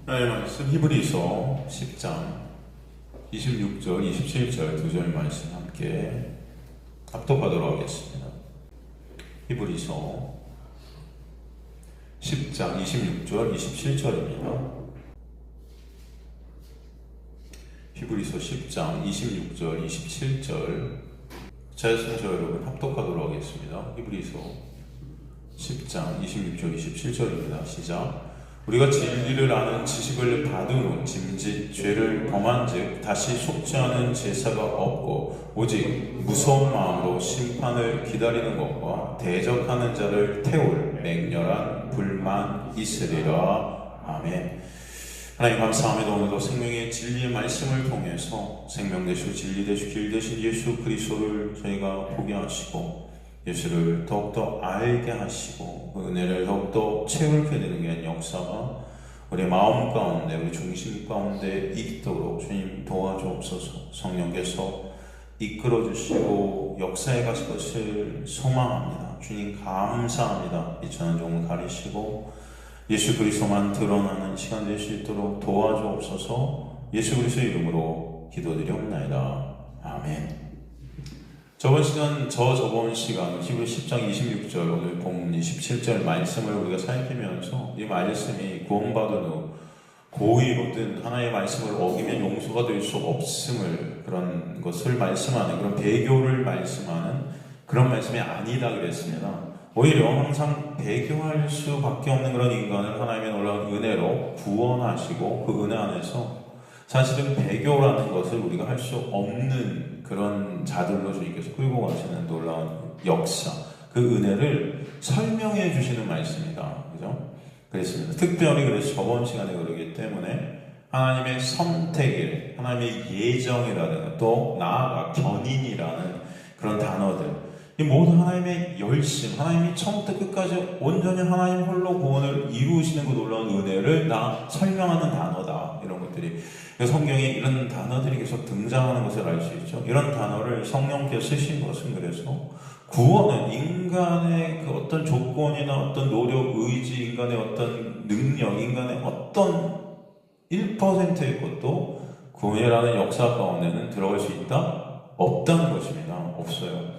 하나님의 말씀 히브리서 10장 26절, 27절 두 절 말씀 함께 합독하도록 하겠습니다. 히브리서 10장 26절, 27절입니다. 히브리서 10장 26절, 27절 자유순서 여러분 합독하도록 하겠습니다. 히브리서 10장 26절, 27절입니다. 시작. 우리가 진리를 아는 지식을 받은 후 짐짓 죄를 범한즉 다시 속지 않은 제사가 없고 오직 무서운 마음으로 심판을 기다리는 것과 대적하는 자를 태울 맹렬한 불만 있으리라. 아멘. 하나님 감사합니다. 오늘도 생명의 진리의 말씀을 통해서 생명 되시고 진리 되시고 길 되신 예수 그리스도를 저희가 보게 하시고 예수를 더욱더 알게 하시고 그 은혜를 더욱더 채울게 되는 게 역사가 우리 마음 가운데 우리 중심 가운데 있도록 주님 도와주옵소서. 성령께서 이끌어 주시고 역사에 가실 것을 소망합니다. 주님 감사합니다. 이 천한 종을 가리시고 예수 그리스도만 드러나는 시간 될 수 있도록 도와주옵소서. 예수 그리스도의 이름으로 기도드리옵나이다. 아멘. 저번 시간 히브리 10장 26절 오늘 본문 27절 말씀을 우리가 살피면서 이 말씀이 구원받은 후 고의 모든 하나님의 말씀을 어기면 용서가 될 수 없음을 그런 것을 말씀하는 그런 배교를 말씀하는 그런 말씀이 아니다 그랬습니다. 오히려 항상 배교할 수밖에 없는 그런 인간을 하나님의 놀라운 은혜로 구원하시고 그 은혜 안에서 사실은 배교라는 것을 우리가 할 수 없는 그런 자들로 주님께서 끌고 가시는 놀라운 역사, 그 은혜를 설명해 주시는 말씀이다. 그죠? 그랬습니다. 특별히 그래서 저번 시간에 그러기 때문에 하나님의 선택일, 하나님의 예정이라는 또 나아가 견인이라는 그런 단어들, 이 모든 하나님의 열심, 하나님이 처음부터 끝까지 온전히 하나님 홀로 구원을 이루시는 그 놀라운 은혜를 다 설명하는 단어다. 이런 것들이 성경에 이런 단어들이 계속 등장하는 것을 알 수 있죠. 이런 단어를 성령께서 쓰신 것은 그래서 구원은 인간의 그 어떤 조건이나 어떤 노력, 의지, 인간의 어떤 능력, 인간의 어떤 1%의 것도 구원이라는 역사 가운데는 들어갈 수 있다? 없다는 것입니다. 없어요.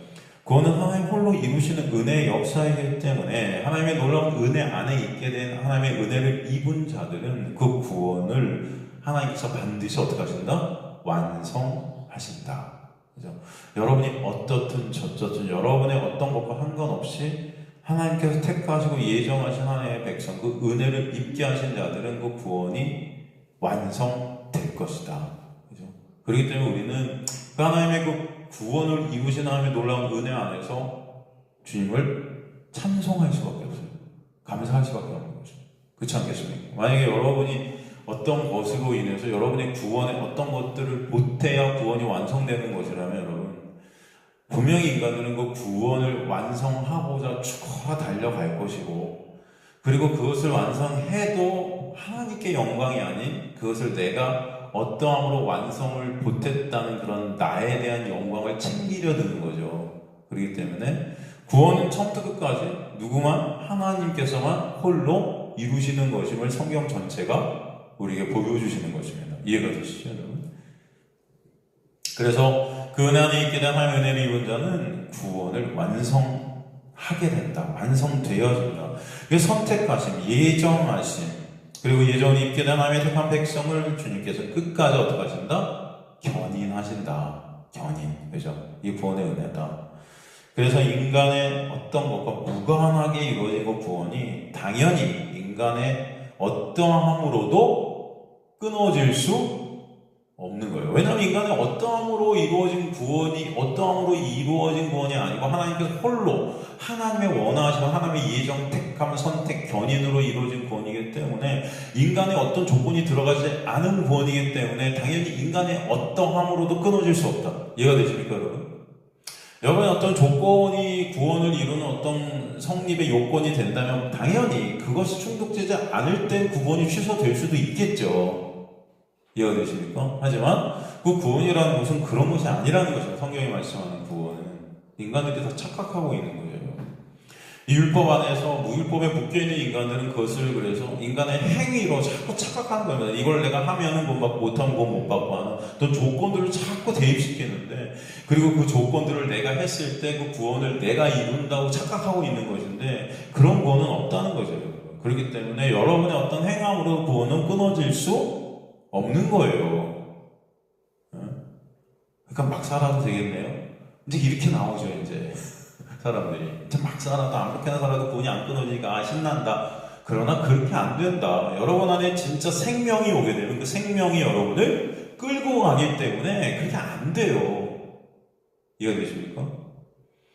구원은 하나님 홀로 이루시는 은혜의 역사이기 때문에 하나님의 놀라운 은혜 안에 있게 된 하나님의 은혜를 입은 자들은 그 구원을 하나님께서 반드시 어떻게 하신다? 완성하신다. 그죠? 여러분이 어떻든 저쩌든 여러분의 어떤 것과 상관없이 하나님께서 택하시고 예정하신 하나님의 백성, 그 은혜를 입게 하신 자들은 그 구원이 완성될 것이다. 그죠? 그렇기 때문에 우리는 그 하나님의 그 구원을 이루신 하나님의 놀라운 은혜 안에서 주님을 찬송할 수밖에 없어요. 감사할 수밖에 없는 거죠. 그렇지 않겠습니까? 만약에 여러분이 어떤 것으로 인해서 여러분의 구원에 어떤 것들을 못해야 구원이 완성되는 것이라면 여러분 분명히 인간들은 그 구원을 완성하고자 죽어라 달려갈 것이고 그리고 그것을 완성해도 하나님께 영광이 아닌 그것을 내가 어떠함으로 완성을 못했다는 그런 나에 대한 영광을 챙기려 드는 거죠. 그렇기 때문에 구원은 처음부터 끝까지 누구만 하나님께서만 홀로 이루시는 것임을 성경 전체가 우리에게 보여주시는 것입니다. 이해가 되시죠, 여러분? 그래서 그 은혜 안에 있게 된 하나님의 은혜를 입은 자는 구원을 완성하게 된다. 완성되어진다. 그 선택하심, 예정하심, 그리고 예정을 입게 된 하나님의 택한 백성을 주님께서 끝까지 어떻게 하신다? 견인하신다. 견인. 그죠? 이 구원의 은혜다. 그래서 인간의 어떤 것과 무관하게 이루어진 그 구원이 당연히 인간의 어떠함으로도 끊어질 수 없는 거예요. 왜냐하면 인간의 어떠함으로 이루어진 구원이 아니고 하나님께서 홀로 하나님의 원하시고 하나님의 예정, 택함, 선택, 견인으로 이루어진 구원이기 때문에 인간의 어떤 조건이 들어가지 않은 구원이기 때문에 당연히 인간의 어떠함으로도 끊어질 수 없다. 이해가 되십니까, 여러분? 여러분의 어떤 조건이 구원을 이루는 어떤 성립의 요건이 된다면 당연히 그것이 충족되지 않을 때 구원이 취소될 수도 있겠죠. 이해가 되십니까? 하지만 그 구원이라는 것은 그런 것이 아니라는 것입니다. 성경이 말씀하는 구원은 인간들이 다 착각하고 있는 거예요. 이 율법 안에서 무율법에 묶여있는 인간들은 그것을 그래서 인간의 행위로 자꾸 착각하는 겁니다. 이걸 내가 하면은 못 받고 못하면 못 받고 하는 또 조건들을 자꾸 대입시키는데, 그리고 그 조건들을 내가 했을 때 그 구원을 내가 이룬다고 착각하고 있는 것인데, 그런 구원은 없다는 거죠. 그렇기 때문에 여러분의 어떤 행함으로 구원은 끊어질 수 없는 거예요. 그러니까 막 살아도 되겠네요. 이제 이렇게 나오죠, 이제. 사람들이 이제 막 살아도 아무렇게나 살아도 구원이 안 끊어지니까 신난다. 그러나 그렇게 안 된다. 여러분 안에 진짜 생명이 오게 되면 그 생명이 여러분을 끌고 가기 때문에 그렇게 안 돼요. 이해되십니까?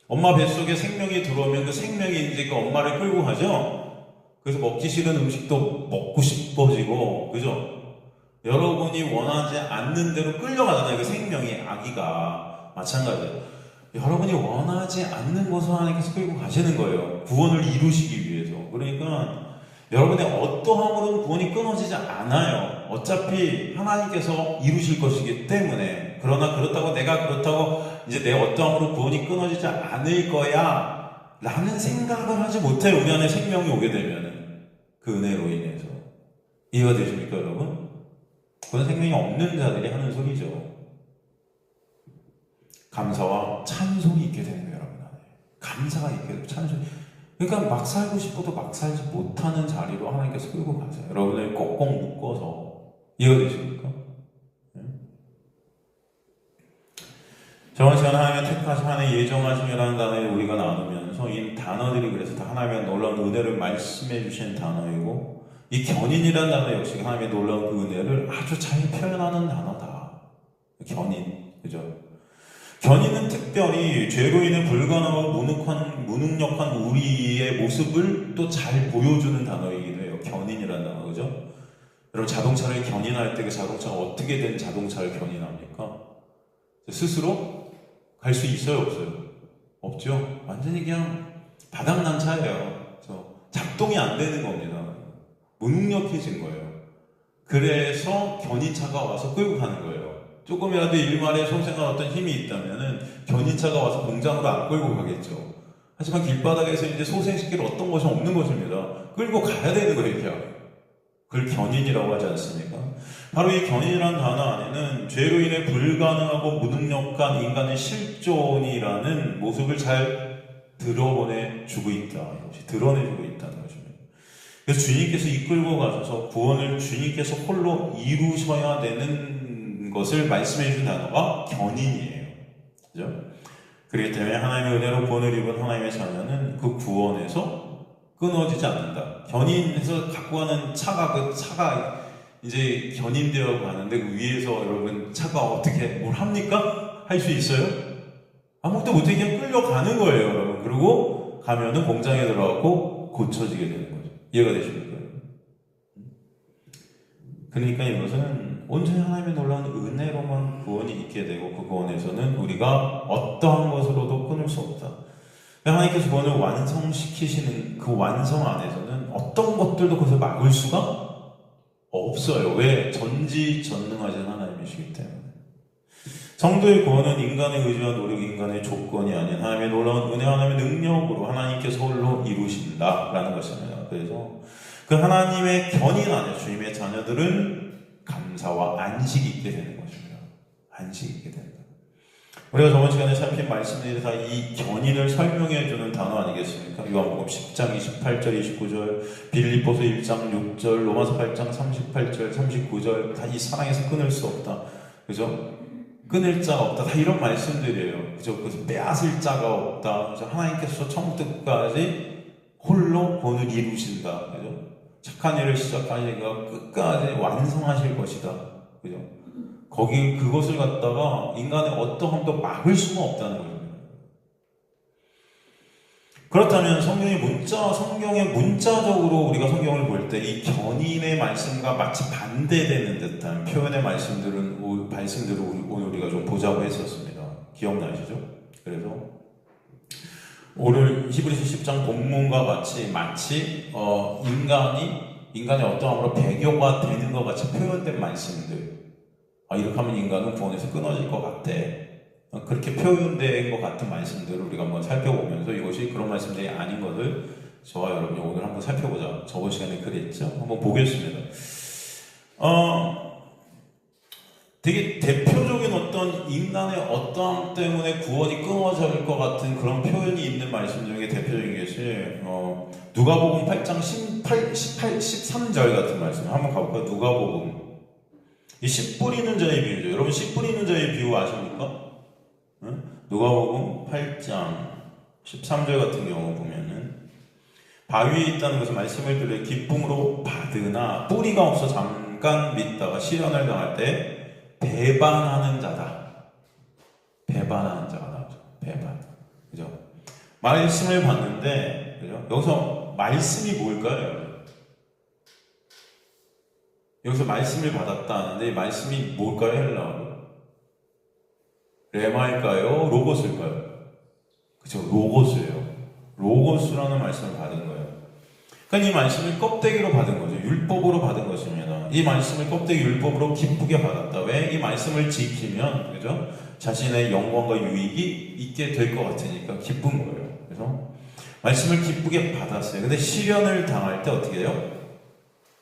엄마 뱃속에 생명이 들어오면 그 생명이 이제 그 엄마를 끌고 가죠. 그래서 먹기 싫은 음식도 먹고 싶어지고, 그죠? 여러분이 원하지 않는 대로 끌려가잖아요. 그 생명이, 아기가. 마찬가지예요. 여러분이 원하지 않는 것을 하나님께서 끌고 가시는 거예요. 구원을 이루시기 위해서. 그러니까 여러분의 어떠함으로는 구원이 끊어지지 않아요. 어차피 하나님께서 이루실 것이기 때문에. 그러나 그렇다고 내가 그렇다고 이제 내 어떠함으로 구원이 끊어지지 않을 거야 라는 생각을 하지 못해요. 우리 안에 생명이 오게 되면 그 은혜로 인해서. 이해가 되십니까, 여러분? 그건 생명이 없는 자들이 하는 소리죠. 감사와 찬송이 있게 되는 거예요, 여러분 안에. 감사가 있게 되고 찬송이. 그러니까 막 살고 싶어도 막 살지 못하는 자리로 하나님께서 끌고 가세요. 여러분을 꼭꼭 묶어서. 이해가 되십니까? 네? 저번 시간에 하나님의 택하심, 하나님의 예정하심이라는 단어를 우리가 나누면서 이 단어들이 그래서 다 하나님의 놀라운 은혜를 말씀해 주신 단어이고, 이 견인이라는 단어 역시 하나님의 놀라운 그 은혜를 아주 잘 표현하는 단어다. 견인, 그죠? 견인은 특별히 죄로 인해 불가능하고 무능력한 우리의 모습을 또 잘 보여주는 단어이기도 해요. 견인이라는 단어, 그죠? 여러분, 자동차를 견인할 때 그 자동차가 어떻게 된 자동차를 견인합니까? 스스로 갈 수 있어요, 없어요? 없죠? 완전히 그냥 바닥난 차예요. 작동이 안 되는 겁니다. 무능력해진 거예요. 그래서 견인차가 와서 끌고 가는 거예요. 조금이라도 일말에 손생한 어떤 힘이 있다면은 견인차가 와서 공장으로 안 끌고 가겠죠. 하지만 길바닥에서 이제 소생시킬 어떤 것이 없는 것입니다. 끌고 가야 되는 거예요, 이렇게. 그걸 견인이라고 하지 않습니까? 바로 이 견인이라는 단어 안에는 죄로 인해 불가능하고 무능력한 인간의 실존이라는 모습을 잘 드러내주고 있다. 이것이 드러내주고 있다는 것입니다. 그래서 주님께서 이끌고 가셔서 구원을 주님께서 홀로 이루셔야 되는 것을 말씀해 준 단어가 견인이에요. 그죠? 그렇기 때문에 하나님의 은혜로 구원을 입은 하나님의 자녀는 그 구원에서 끊어지지 않는다. 견인해서 갖고 가는 차가, 그 차가 이제 견인되어 가는데 그 위에서 여러분 차가 어떻게 뭘 합니까? 할 수 있어요? 아무것도 못해 그냥 끌려가는 거예요, 여러분. 그리고 가면은 공장에 들어가고 고쳐지게 되는 거죠. 이해가 되십니까? 그러니까 이것은 온전히 하나님의 놀라운 은혜로만 구원이 있게 되고 그 구원에서는 우리가 어떠한 것으로도 끊을 수 없다. 하나님께서 구원을 완성시키시는 그 완성 안에서는 어떤 것들도 그것을 막을 수가 없어요. 왜? 전지전능하신 하나님이시기 때문에. 성도의 구원은 인간의 의지와 노력, 인간의 조건이 아닌 하나님의 놀라운 은혜, 하나님의 능력으로 하나님께서 홀로 이루신다라는 것입니다. 그래서 그 하나님의 견인 안에 주님의 자녀들은 감사와 안식이 있게 되는 것입니다. 안식이 있게 된다. 우리가 저번 시간에 살핀 말씀들이 다 이 견인을 설명해주는 단어 아니겠습니까? 요한복음 10장 28절 29절, 빌립보서 1장 6절, 로마서 8장 38절 39절 다 이 사랑에서 끊을 수 없다. 그죠? 끊을 자가 없다. 다 이런 말씀들이에요. 그죠? 그래서 빼앗을 자가 없다. 그래서 하나님께서 처음부터 끝까지 홀로 구원을 이루신다. 그죠? 착한 일을 시작하시니까 끝까지 완성하실 것이다. 그죠? 거기 그것을 갖다가 인간의 어떠함도 막을 수가 없다는 거죠. 그렇다면 성경의 문자적으로 우리가 성경을 볼 때 이 견인의 말씀과 마치 반대되는 듯한 표현의 말씀들을 오늘 우리가 좀 보자고 했었습니다. 기억나시죠? 그래서 오늘 히브리서 10장 본문과 마치 인간의 어떠함으로 배교가 되는 것 같이 표현된 말씀들. 이렇게 하면 인간은 구원에서 끊어질 것 같아. 그렇게 표현된 것 같은 말씀들을 우리가 한번 살펴보면서 이것이 그런 말씀들이 아닌 것을 저와 여러분이 오늘 한번 살펴보자. 저번 시간에 그랬죠? 한번 보겠습니다. 되게 대표적인 어떤 인간의 어떠함 때문에 구원이 끊어질 것 같은 그런 표현이 있는 말씀 중에 대표적인 것이 누가복음 8장 13절 같은 말씀 한번 가볼까요? 누가복음 이 씨 뿌리는 자의 비유죠. 여러분 씨 뿌리는 자의 비유 아십니까? 누가복음 8장 13절 같은 경우 보면은 바위에 있다는 것은 말씀을 들려 기쁨으로 받으나 뿌리가 없어 잠깐 믿다가 시련을 당할 때 배반하는 자다. 배반하는 자가 나오죠. 배반. 그죠? 말씀을 받는데, 그죠? 여기서 말씀이 뭘까요? 여기서 말씀을 받았다 하는데, 이 말씀이 뭘까요? 헬라어로? 레마일까요? 로고스일까요? 그죠? 로고스예요. 로고스라는 말씀을 받은 거예요. 그러니까 이 말씀을 껍데기로 받은 거죠. 율법으로 받은 것입니다. 이 말씀을 껍데기 율법으로 기쁘게 받았다. 왜? 이 말씀을 지키면, 그죠? 자신의 영광과 유익이 있게 될 것 같으니까 기쁜 거예요. 그래서 말씀을 기쁘게 받았어요. 근데 시련을 당할 때 어떻게 해요?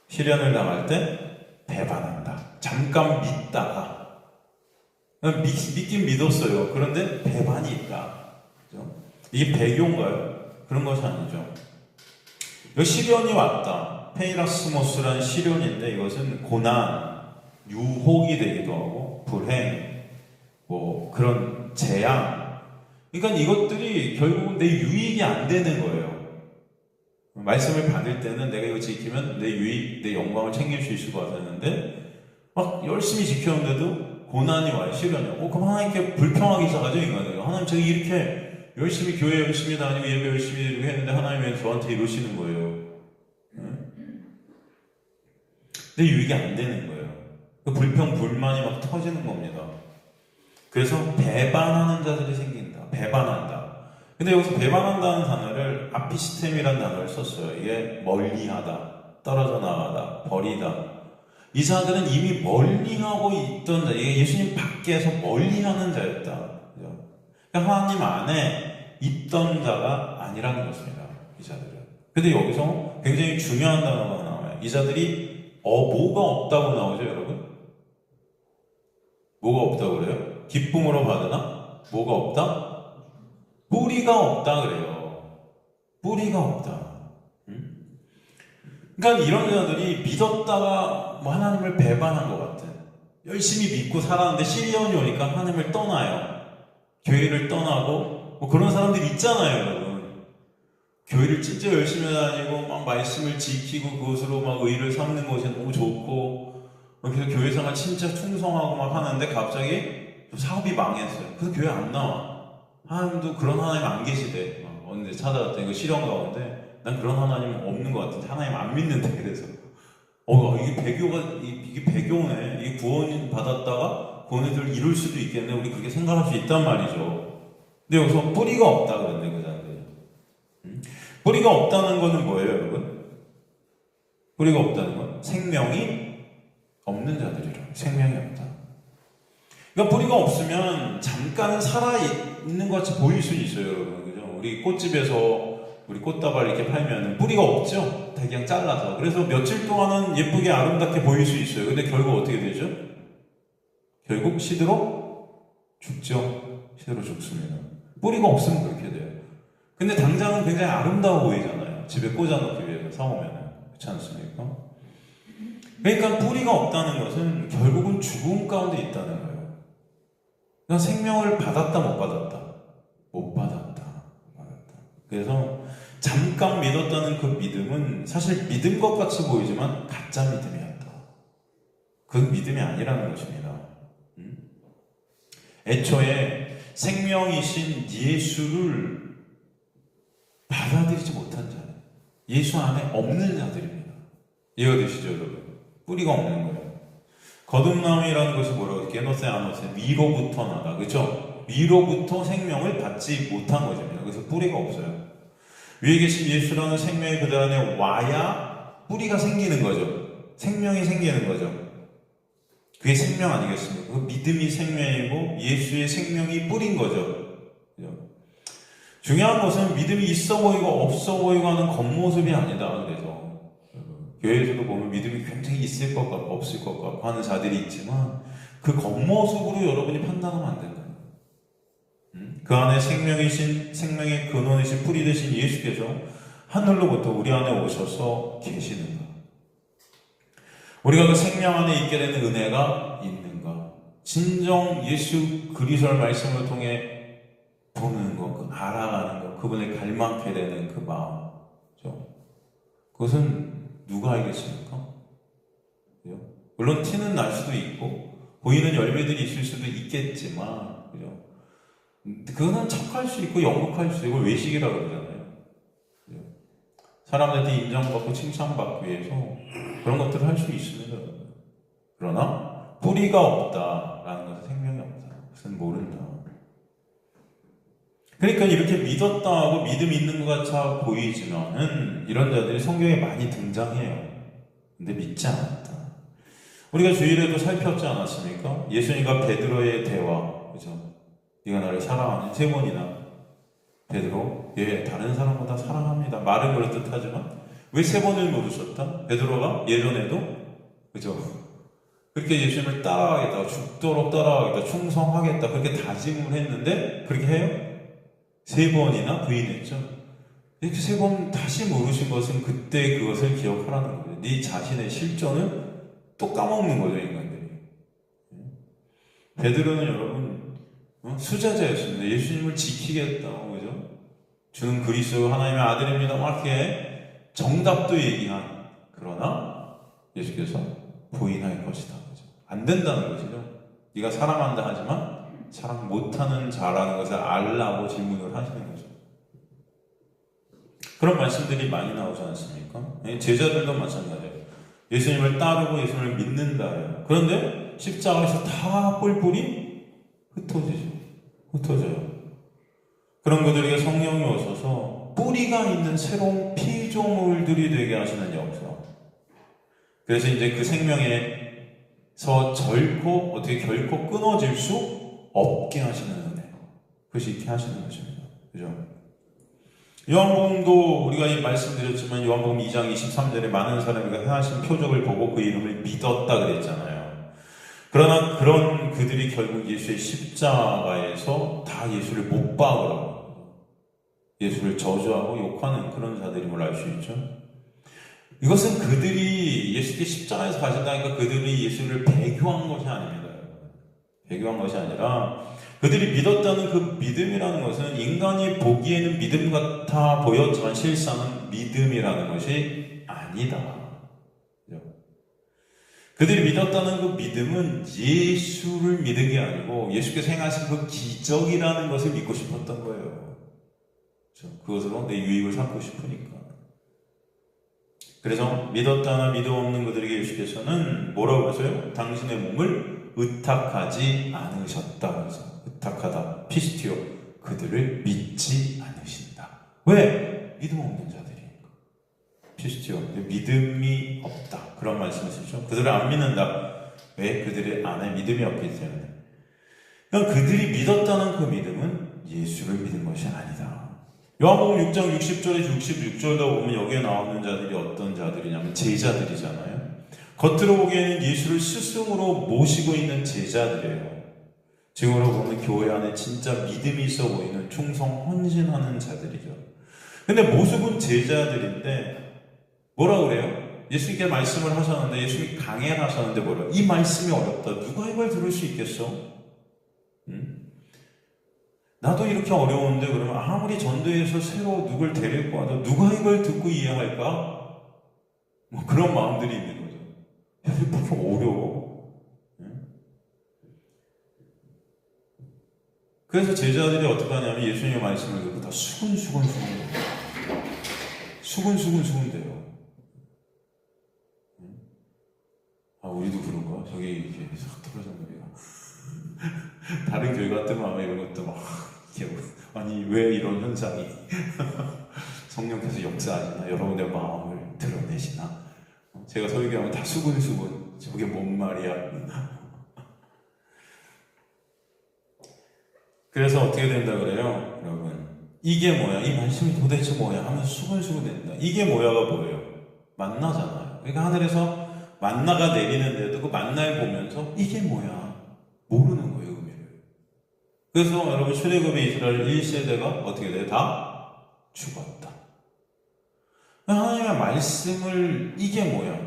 시련을 당할 때 배반한다. 잠깐 믿다가 믿긴 믿었어요. 그런데 배반이 있다. 그죠? 이게 배교인가요? 그런 것이 아니죠. 시련이 왔다. 페이라스모스라는 시련인데 이것은 고난, 유혹이 되기도 하고 불행, 뭐 그런 재앙. 그러니까 이것들이 결국은 내 유익이 안 되는 거예요. 말씀을 받을 때는 내가 이거 지키면 내 유익, 내 영광을 챙길 수 있을 것 같았는데 막 열심히 지켰는데도 고난이 와요. 시련이 와요. 그럼 하나님께 불평하기 시작하죠. 인간은. 하나님 제가 이렇게 열심히 교회 열심히 다니고 예배 열심히 드리고 했는데 하나님이 왜 저한테 이러시는 거예요. 내 유익이 안 되는 거예요. 그 불평 불만이 막 터지는 겁니다. 그래서 배반하는 자들이 생긴다. 배반한다. 근데 여기서 배반한다는 단어를 아피스템이라는 단어를 썼어요. 이게 멀리하다, 떨어져 나가다, 버리다. 이 자들은 이미 멀리하고 있던 자, 이게 예수님 밖에서 멀리하는 자였다. 그러니까 하나님 안에 있던 자가 아니라는 것입니다. 이 자들은. 근데 여기서 굉장히 중요한 단어가 나와요. 이 자들이 뭐가 없다고 나오죠, 여러분? 뭐가 없다고 그래요? 기쁨으로 받으나 뭐가 없다? 뿌리가 없다 그래요. 뿌리가 없다. 그러니까 이런 자들이 믿었다가 뭐 하나님을 배반한 것 같은, 열심히 믿고 살았는데 시련이 오니까 하나님을 떠나요. 교회를 떠나고 뭐 그런 사람들이 있잖아요, 여러분. 교회를 진짜 열심히 다니고 막 말씀을 지키고 그것으로 막 의를 삼는 것이 너무 좋고 그래서 교회 생활 진짜 충성하고 막 하는데 갑자기 사업이 망했어요. 그래서 교회 안 나와. 하나님도 그런 하나님 안 계시대. 어느 데 찾아왔더니 이거 시련 가운데 난 그런 하나님 없는 것 같은데 하나님 안 믿는데. 그래서 이게 배교네. 이게 구원 받았다가 구원을 이룰 수도 있겠네. 우리 그렇게 생각할 수 있단 말이죠. 근데 여기서 뿌리가 없다 그랬네, 그 사람들이. 뿌리가 없다는 것은 뭐예요, 여러분? 뿌리가 없다는 건 생명이 없는 자들이라. 생명이 없다. 그러니까 뿌리가 없으면 잠깐 살아있는 것 같이 보일 수 있어요, 여러분. 그죠? 우리 꽃집에서 우리 꽃다발 이렇게 팔면 뿌리가 없죠? 다 그냥 잘라서. 그래서 며칠 동안은 예쁘게 아름답게 보일 수 있어요. 근데 결국 어떻게 되죠? 결국 시들어 죽죠. 시들어 죽습니다. 뿌리가 없으면 그렇게 돼요. 근데 당장은 굉장히 아름다워 보이잖아요. 집에 꽂아놓기 위해서 사오면. 그렇지 않습니까? 그러니까 뿌리가 없다는 것은 결국은 죽음 가운데 있다는 거예요. 그냥 생명을 받았다 못 받았다. 못 받았다. 그래서 잠깐 믿었다는 그 믿음은 사실 믿음 것 같이 보이지만 가짜 믿음이었다. 그 믿음이 아니라는 것입니다. 애초에 생명이신 예수를 받아들이지 못한 자, 예수 안에 없는 자들입니다. 이해가 되시죠, 여러분? 뿌리가 없는 거예요. 거듭남이라는 것이 뭐라고? 게노세 아노세, 위로부터 나다. 그렇죠? 위로부터 생명을 받지 못한 것입니다. 그래서 뿌리가 없어요. 위에 계신 예수라는 생명이 그들 안에 와야 뿌리가 생기는 거죠. 생명이 생기는 거죠. 그게 생명 아니겠습니까? 그 믿음이 생명이고 예수의 생명이 뿌린 거죠. 그죠? 중요한 것은 믿음이 있어 보이고 없어 보이고 하는 겉모습이 아니다. 그래서 교회에서도 보면 믿음이 굉장히 있을 것 같고 없을 것 같고 하는 자들이 있지만 그 겉모습으로 여러분이 판단하면 안 된다. 그 안에 생명이신, 생명의 근원이신 뿌리 되신 예수께서 하늘로부터 우리 안에 오셔서 계시는가? 우리가 그 생명 안에 있게 되는 은혜가 있는가? 진정 예수 그리스도의 말씀을 통해 보는 것, 그 알아가는 것, 그분을 갈망게 되는 그 마음, 그렇죠? 그것은 누가 알겠습니까? 그죠? 물론 티는 날 수도 있고 보이는 열매들이 있을 수도 있겠지만, 그죠? 그거는 척할 수 있고 연극할 수 있고 외식이라고 그러잖아요. 그죠? 사람들한테 인정받고 칭찬받기 위해서 그런 것들을 할 수 있습니다. 그러나 뿌리가 없다라는 것은 생명이 없다. 그것은 모른다. 그러니까 이렇게 믿었다 하고 믿음이 있는 것 같아 보이지만은 이런 자들이 성경에 많이 등장해요. 근데 믿지 않았다. 우리가 주일에도 살폈지 않았습니까? 예수님과 베드로의 대화, 그죠? 네가 나를 사랑하는 세 번이나 베드로, 예, 다른 사람보다 사랑합니다. 말은 그렇듯하지만 왜 세 번을 물으셨다? 베드로가 예전에도, 그죠? 그렇게 예수님을 따라가겠다, 죽도록 따라가겠다, 충성하겠다, 그렇게 다짐을 했는데 그렇게 해요? 세 번이나 부인했죠. 이렇게 세 번 다시 물으신 것은 그때 그것을 기억하라는 거예요. 네 자신의 실존을 또 까먹는 거죠, 인간들이. 베드로는 여러분 수제자였습니다. 예수님을 지키겠다고, 그죠? 주는 그리스도 하나님의 아들입니다. 이렇게 정답도 얘기한, 그러나 예수께서 부인할 것이다, 그죠? 안 된다는 것이죠. 네가 사랑한다 하지만 사랑 못하는 자라는 것을 알라고 질문을 하시는 거죠. 그런 말씀들이 많이 나오지 않습니까? 제자들도 마찬가지예요. 예수님을 따르고 예수님을 믿는다. 그런데 십자가에서 다 뿔뿔이 흩어져요. 그런 그들에게 성령이 오셔서 뿌리가 있는 새로운 피조물들이 되게 하시는 역사. 그래서 이제 그 생명에서 결코 끊어질 수 없게 하시는 은혜. 그것이 이렇게 하시는 것입니다. 그죠? 요한복음도 우리가 말씀드렸지만 요한복음 2장 23절에 많은 사람이 그 행하신 표적을 보고 그 이름을 믿었다 그랬잖아요. 그러나 그런 그들이 결국 예수의 십자가에서 다 예수를 못 박으라고, 예수를 저주하고 욕하는 그런 자들임을 알 수 있죠. 이것은 그들이 예수께 십자가에서 가신다니까 그들이 예수를 배교한 것이 아닙니다. 배교한 것이 아니라 그들이 믿었다는 그 믿음이라는 것은 인간이 보기에는 믿음 같아 보였지만 실상은 믿음이라는 것이 아니다. 그들이 믿었다는 그 믿음은 예수를 믿은 게 아니고 예수께서 행하신 그 기적이라는 것을 믿고 싶었던 거예요. 그것으로 내 유익을 삼고 싶으니까. 그래서 믿었다나 믿음 없는 그들에게 예수께서는 뭐라고 하세요? 당신의 몸을 의탁하지 않으셨다. 그래서 의탁하다, 피스티오, 그들을 믿지 않으신다. 왜? 믿음 없는 자들이니까. 피스티오, 믿음이 없다. 그런 말씀이시죠. 그들을 안 믿는다. 왜? 그들의 안에 믿음이 없기 때문에. 그러니까 그들이 믿었다는 그 믿음은 예수를 믿은 것이 아니다. 요한복음 6장 60절에서 66절도 보면 여기에 나오는 자들이 어떤 자들이냐면 제자들이잖아요. 겉으로 보기에는 예수를 스승으로 모시고 있는 제자들이에요. 지금으로 보면 교회 안에 진짜 믿음이 있어 보이는 충성 헌신하는 자들이죠. 근데 모습은 제자들인데 뭐라 그래요? 예수님께 말씀을 하셨는데 예수님이 강해를 하셨는데 뭐래요? 이 말씀이 어렵다. 누가 이걸 들을 수 있겠어? 나도 이렇게 어려운데 그러면 아무리 전도해서 새로 누굴 데리고 와도 누가 이걸 듣고 이해할까? 뭐 그런 마음들이 있는 거죠. 야, 이게 그렇게 어려워? 그래서 제자들이 어떻게 하냐면 예수님의 말씀을 듣고 다 수근수근 돼요. 아, 우리도 그런가? 저기 이렇게 싹 떨어졌는 거예요. 다른 교회 같으면 아마 이런 것도 막 아니 왜 이런 현상이 성령께서 역사하시나 여러분의 마음을 드러내시나 제가 설교하면 다 수근수근 저게 뭔 말이야 그래서 어떻게 된다 그래요? 여러분, 이게 뭐야? 이 말씀이 도대체 뭐야? 하면서 수근수근 된다. 이게 뭐야가 뭐예요? 만나잖아요. 그러니까 하늘에서 만나가 내리는데도 그 만나를 보면서 이게 뭐야? 모르는 거예요, 의미를. 그래서 여러분, 출애굽의 이스라엘 1세대가 어떻게 돼요? 다 죽었다. 하나님의 말씀을 이게 뭐야?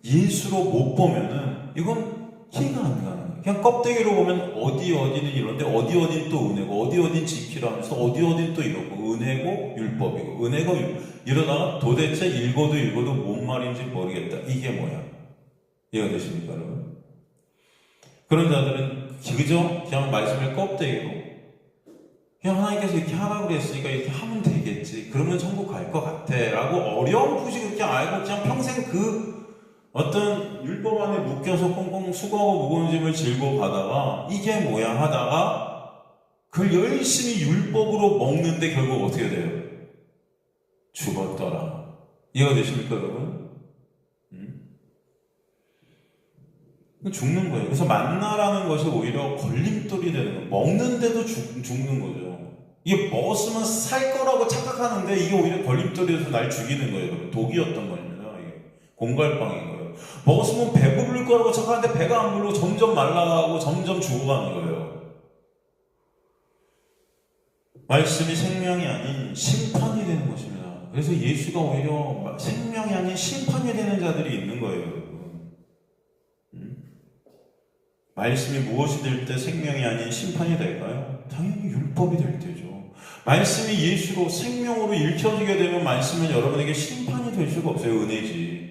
예수로 못 보면은 이건 이해가 안 가는 거예요. 그냥 껍데기로 보면 어디는 이런데 어디는 또 은혜고 어디는 지키라 하면서 어디는 또 이러고 은혜고 율법이고 은혜고 이러다가 도대체 읽어도 뭔 말인지 모르겠다. 이게 뭐야? 이해가 되십니까, 여러분? 그런 자들은 그저 그냥 말씀을 껍데기로 그냥 하나님께서 이렇게 하라고 그랬으니까 이렇게 하면 되겠지. 그러면 천국 갈 것 같아. 라고 어려움없이 그렇게 알고 그냥 평생 그 어떤 율법 안에 묶여서 꽁꽁 수고하고 무거운 짐을 질고 가다가 이게 뭐야 하다가 그걸 열심히 율법으로 먹는데 결국 어떻게 돼요? 죽었더라. 이해가 되십니까, 여러분? 죽는 거예요. 그래서 만나라는 것이 오히려 걸림돌이 되는 거예요. 먹는데도 죽는 거죠. 이게 먹었으면 살 거라고 착각하는데 이게 오히려 걸림돌이 돼서 날 죽이는 거예요. 독이었던 겁니다. 공갈빵인 거예요. 먹었으면 배부를 거라고 착각하는데 배가 안 부르고 점점 말라가고 점점 죽어가는 거예요. 말씀이 생명이 아닌 심판이 되는 것입니다. 그래서 예수가 오히려 생명이 아닌 심판이 되는 자들이 있는 거예요, 여러분. 말씀이 무엇이 될 때 생명이 아닌 심판이 될까요? 당연히 율법이 될 때죠. 말씀이 예수로 생명으로 읽혀지게 되면 말씀은 여러분에게 심판이 될 수가 없어요. 은혜지.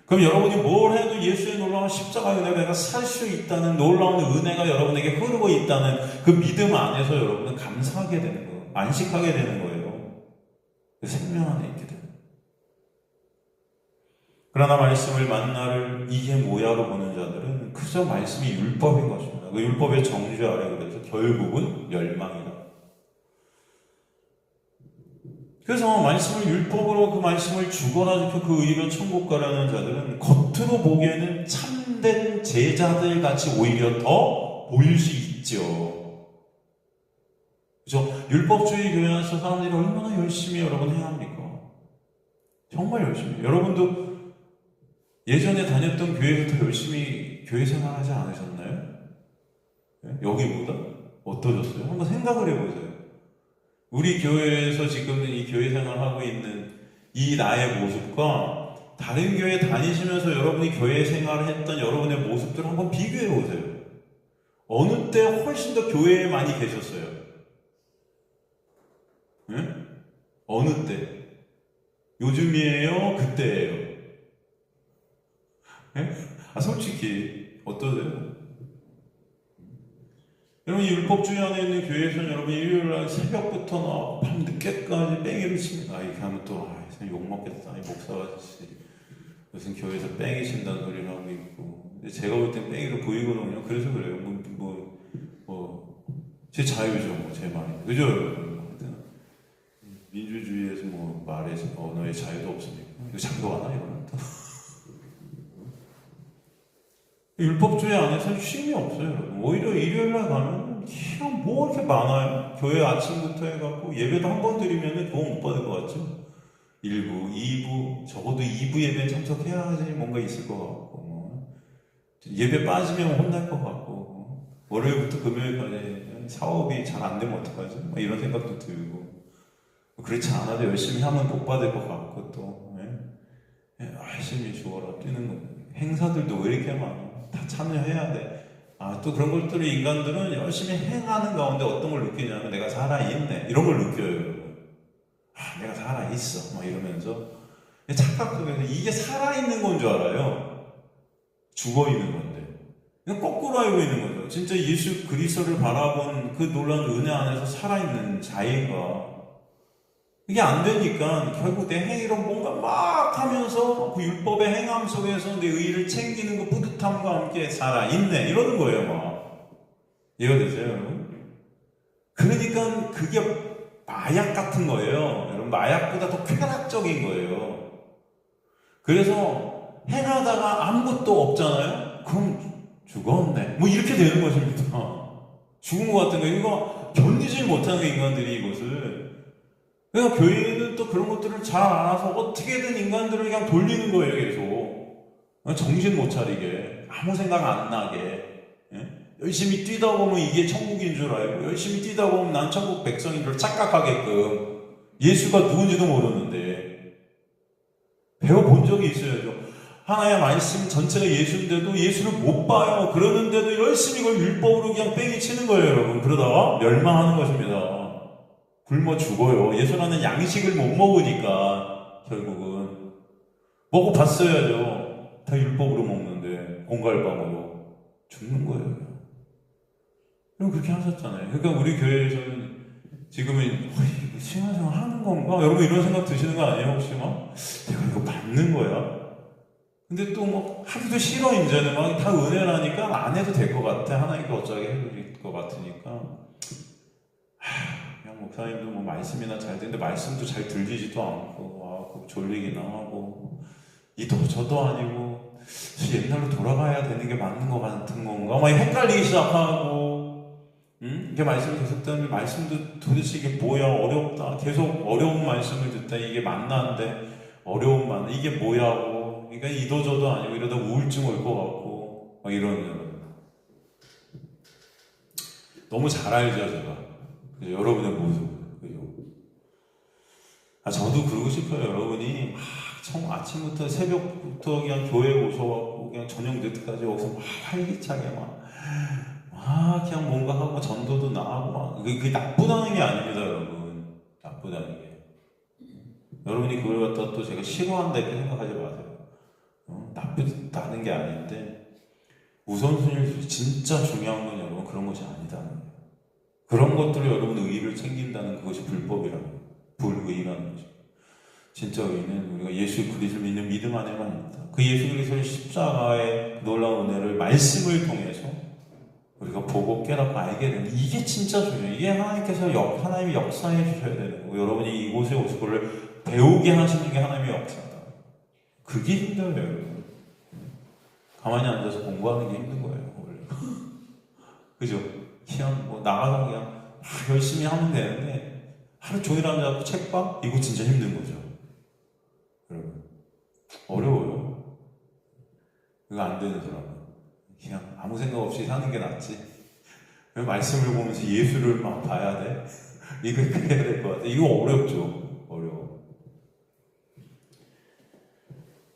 그럼 여러분이 뭘 해도 예수의 놀라운 십자가 은혜로 내가 살 수 있다는 놀라운 은혜가 여러분에게 흐르고 있다는 그 믿음 안에서 여러분은 감사하게 되는 거예요. 안식하게 되는 거예요. 그 생명 안에 있게 되는 거예요. 그러나 말씀을 만나를 이게 뭐야로 보는 자들은 그저 말씀이 율법인 것입니다. 그 율법의 정죄 아래 그래서 결국은 멸망이다. 그래서 말씀을 율법으로 그 말씀을 죽어라 지켜 그 의로 천국 가라는 자들은 겉으로 보기에는 참된 제자들 같이 오히려 더 보일 수 있죠. 그죠? 율법주의 교회 안에서 사람들이 얼마나 열심히 여러분 해야 합니까? 정말 열심히. 여러분도 예전에 다녔던 교회에서 더 열심히 교회 생활하지 않으셨나요? 네? 여기보다? 어떠셨어요? 한번 생각을 해보세요. 우리 교회에서 지금 이 교회 생활하고 있는 이 나의 모습과 다른 교회 다니시면서 여러분이 교회 생활을 했던 여러분의 모습들을 한번 비교해 보세요. 어느 때 훨씬 더 교회에 많이 계셨어요? 네? 어느 때? 요즘이에요? 그때예요? 네? 솔직히 어떠세요? 여러분, 이 율법주의 안에 있는 교회에서는 여러분 일요일날 새벽부터 밤 늦게까지 뺑이를 칩니다. 이렇게 하면 또 욕먹겠다. 이 목사 아저씨 무슨 교회에서 뺑이 친다는 소리를 하고 있고. 근데 제가 볼 땐 뺑이로 보이거든요. 그래서 그래요. 제 자유죠. 제 말이. 그죠? 민주주의에서 말에서 언어의 자유도 없으니까. 이거 장도하나 이거는? 율법주의 안에서는 쉼이 없어요. 오히려 일요일날 가면 그냥 뭐 이렇게 많아요. 교회 아침부터 해갖고 예배도 한 번 드리면 도움 못 받을 것 같죠? 1부, 2부, 적어도 2부 예배에 참석해야지 뭔가 있을 것 같고, 예배 빠지면 혼날 것 같고, 월요일부터 금요일까지 사업이 잘 안 되면 어떡하지? 이런 생각도 들고, 그렇지 않아도 열심히 하면 복 받을 것 같고, 또, 열심히 죽어라 뛰는 거. 행사들도 왜 이렇게 많아? 다 참여해야 돼. 또 그런 것들을 인간들은 열심히 행하는 가운데 어떤 걸 느끼냐면 내가 살아있네. 이런 걸 느껴요. 내가 살아있어. 이러면서 착각 속에서 이게 살아있는 건 줄 알아요. 죽어있는 건데. 그냥 거꾸로 알고 있는 거죠. 진짜 예수 그리스도를 바라본 그 놀라운 은혜 안에서 살아있는 자인가. 이게 안 되니까 결국 내 행위로 뭔가 막 하면서 그 율법의 행함 속에서 내 의의를 챙기는 그 뿌듯함과 함께 살아있네 이러는 거예요. 막 이해가 되세요, 여러분? 그러니까 그게 마약 같은 거예요. 여러분, 마약보다 더 쾌락적인 거예요. 그래서 행하다가 아무것도 없잖아요. 그럼 죽었네 이렇게 되는 것입니다. 죽은 것 같은 거, 이거 견디지 못하는 인간들이 이것을. 그러니까 교회는 또 그런 것들을 잘 알아서 어떻게든 인간들을 그냥 돌리는 거예요, 계속. 정신 못 차리게, 아무 생각 안 나게. 열심히 뛰다 보면 이게 천국인 줄 알고, 열심히 뛰다 보면 난 천국 백성인 줄 착각하게끔. 예수가 누군지도 모르는데 배워본 적이 있어야죠. 하나의 말씀 전체가 예수인데도 예수를 못 봐요. 그러는데도 열심히 그걸 율법으로 그냥 뺑이 치는 거예요, 여러분. 그러다가 멸망하는 것입니다. 굶어 죽어요. 예수라는 양식을 못 먹으니까 결국은 먹고 봤어야죠. 다 율법으로 먹는데 공갈빵으로 죽는 거예요. 그럼 그렇게 하셨잖아요. 그러니까 우리 교회에서는 지금은 신앙생활 하는 건가? 여러분 이런 생각 드시는 거 아니에요? 혹시 막 내가 이거 맞는 거야? 근데 또 뭐 하기도 싫어. 이제는 막 다 은혜라니까 안 해도 될 것 같아. 하나님께 어쩌게 해드릴 것 같으니까. 그냥 목사님도 뭐 말씀이나 잘 듣는데 말씀도 잘 들리지도 않고 졸리기나 하고 이도 저도 아니고 옛날로 돌아가야 되는 게 맞는 것 같은 건가? 막 헷갈리기 시작하고. 이게 말씀이 계속 듣는데 말씀도 도대체 이게 뭐야? 어렵다. 계속 어려운 말씀을 듣다 이게 만나는데 어려운 말 이게 뭐야고. 그러니까 이도저도 아니고 이러다 우울증 올 것 같고 막 이러는. 너무 잘 알죠, 제가. 그죠? 여러분의 모습. 그죠? 저도 그러고 싶어요. 여러분이 아침부터 새벽부터 그냥 교회에 오셔갖고 그냥 저녁 늦게까지 여기서 막 활기차게 그냥 뭔가 하고 전도도 나가고 막 그게 나쁘다는 게 아닙니다, 여러분. 나쁘다는 게. 여러분이 그걸 갖다 또 제가 싫어한다 이렇게 생각하지 마세요. 나쁘다는 게 아닌데 우선순위를 진짜 중요한 건 여러분 그런 것이 아니다는 거예요. 그런 것들을 여러분 의의를 챙긴다는 그것이 불법이라고. 불의라는 거죠. 진짜 의의는 우리가 예수 그리스도를 믿는 믿음 안에만 있다. 그 예수 그리스도의 십자가의 놀라운 은혜를 말씀을 통해서 우리가 보고 깨닫고 알게 되는 이게 진짜 중요해요. 이게 하나님께서 하나님이 역사해 주셔야 되는 거고 여러분이 이곳에 오실 거를 배우게 하시는 게 하나님의 역사다. 그게 힘들어요, 여러분. 가만히 앉아서 공부하는 게 힘든 거예요, 원래. 그죠? 그냥 나가서 그냥 열심히 하면 되는데 하루 종일 앉아서 책 봐? 이거 진짜 힘든 거죠. 여러분. 어려워요. 이거 안 되는 사람은. 그냥 아무 생각 없이 사는 게 낫지. 왜 말씀을 보면서 예수를 막 봐야 돼? 이거 해야 될 것 같아. 이거 어렵죠. 어려워.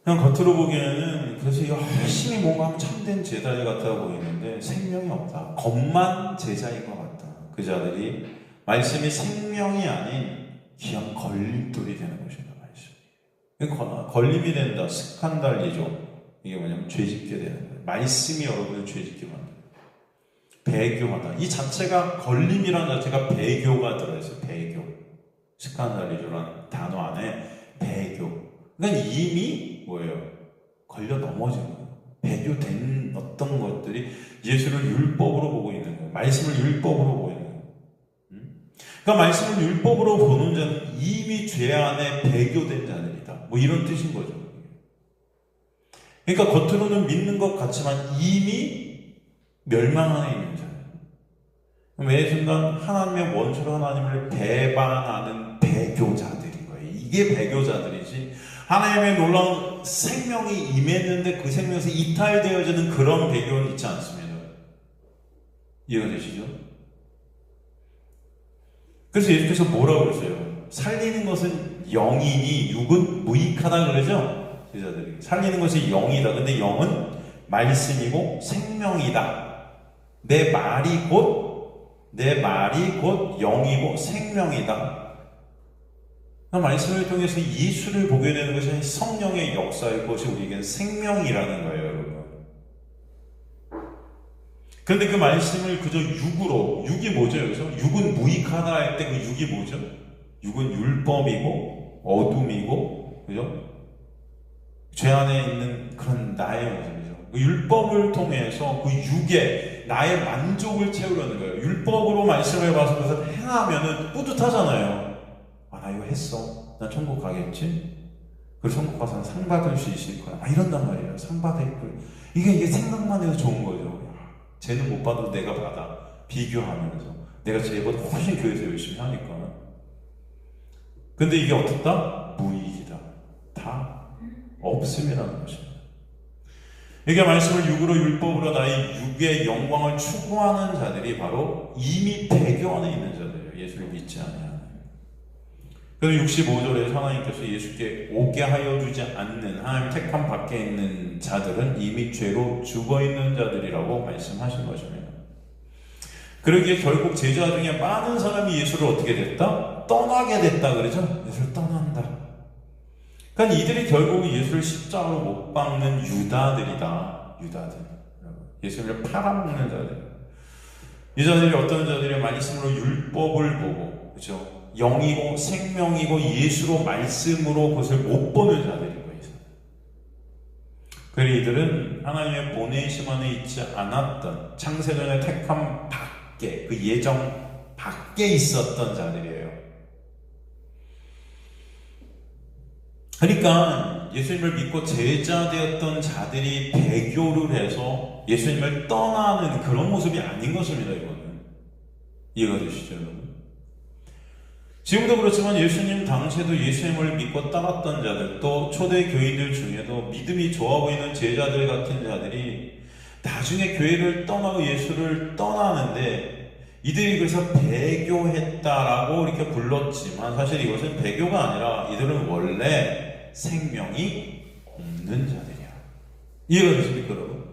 그냥 겉으로 보기에는 그래서 열심히 뭔가 하면 참된 제자들 같아 보이는데 생명이 없다. 겉만 제자인 것 같다. 그 자들이 말씀이 생명이 아닌 그냥 걸림돌이 되는 것이다. 말씀. 걸림이 된다. 스칸달리죠. 이게 뭐냐면 죄짓게 되는 거예요. 말씀이 여러분을 죄짓게 만들어요. 배교하다. 이 자체가 걸림이라는 자체가 배교가 들어있어요. 배교. 스칸달리조라는 단어 안에 배교. 그러니까 이미 뭐예요? 걸려 넘어지는 거예요. 배교된 어떤 것들이 예수를 율법으로 보고 있는 거예요. 말씀을 율법으로 보고 있는 거예요. 그러니까 말씀을 율법으로 보는 자는 이미 죄 안에 배교된 자들이다. 뭐 이런 뜻인 거죠. 그러니까 겉으로는 믿는 것 같지만 이미 멸망 안에 있는 자예요. 매 순간 하나님의 원수로 하나님을 배반하는 배교자들인 거예요. 이게 배교자들이지 하나님의 놀라운 생명이 임했는데 그 생명에서 이탈되어지는 그런 배교는 있지 않습니다. 이해가 되시죠? 그래서 예수께서 뭐라고 그러세요? 살리는 것은 영이니 육은 무익하다 그러죠? 제자들이 살리는 것이 영이다. 근데 영은 말씀이고 생명이다. 내 말이 곧 영이고 생명이다. 말씀을 통해서 예수를 보게 되는 것이 성령의 역사일 것이 우리에게는 생명이라는 거예요, 여러분. 그런데 그 말씀을 그저 육으로, 육이 뭐죠, 여기서? 육은 무익하다 할 때 그 육이 뭐죠? 육은 율법이고, 어둠이고, 그죠? 죄 안에 있는 그런 나의 모습이죠. 그 율법을 통해서 그 육에 나의 만족을 채우려는 거예요. 율법으로 말씀을 봐서 그것을 행하면은 뿌듯하잖아요. 나 이거 했어. 난 천국 가겠지? 그리고 천국 가서는 상 받을 수 있을 거야. 이런단 말이에요. 상 받을 거야. 이게 생각만 해도 좋은 거죠. 쟤는 못 받아도 내가 받아. 비교하면서. 내가 쟤보다 훨씬 교회에서 열심히 하니까. 근데 이게 어떻다? 무익이다. 다 없음이라는 것입니다. 이게 말씀을 육으로 율법으로 나의 육의 영광을 추구하는 자들이 바로 이미 배교 안에 있는 자들이에요. 예수를 믿지 않아요. 그래서 65절에 하나님께서 예수께 오게 하여 주지 않는 하나님 택함 밖에 있는 자들은 이미 죄로 죽어있는 자들이라고 말씀하신 것입니다. 그러기에 결국 제자 중에 많은 사람이 예수를 어떻게 됐다? 떠나게 됐다 그러죠? 예수를 떠난다. 그러니까 이들이 결국 예수를 십자가로 못 박는 유다들이다. 유다들. 예수를 팔아먹는 자들. 이 자들이 어떤 자들이 말씀으로 율법을 보고, 그렇죠? 영이고 생명이고 예수로 말씀으로 그것을 못 보는 자들인 거예요. 그래서 이들은 하나님의 보내심 안에 있지 않았던 창세전의 택함 밖에, 그 예정 밖에 있었던 자들이에요. 그러니까 예수님을 믿고 제자 되었던 자들이 배교를 해서 예수님을 떠나는 그런 모습이 아닌 것입니다. 이거는 이해가 되시죠, 여러분? 지금도 그렇지만 예수님 당시에도 예수님을 믿고 따랐던 자들, 또 초대 교인들 중에도 믿음이 좋아 보이는 제자들 같은 자들이 나중에 교회를 떠나고 예수를 떠나는데 이들이 그래서 배교했다라고 이렇게 불렀지만 사실 이것은 배교가 아니라 이들은 원래 생명이 없는 자들이야. 이해가 되십니까, 여러분?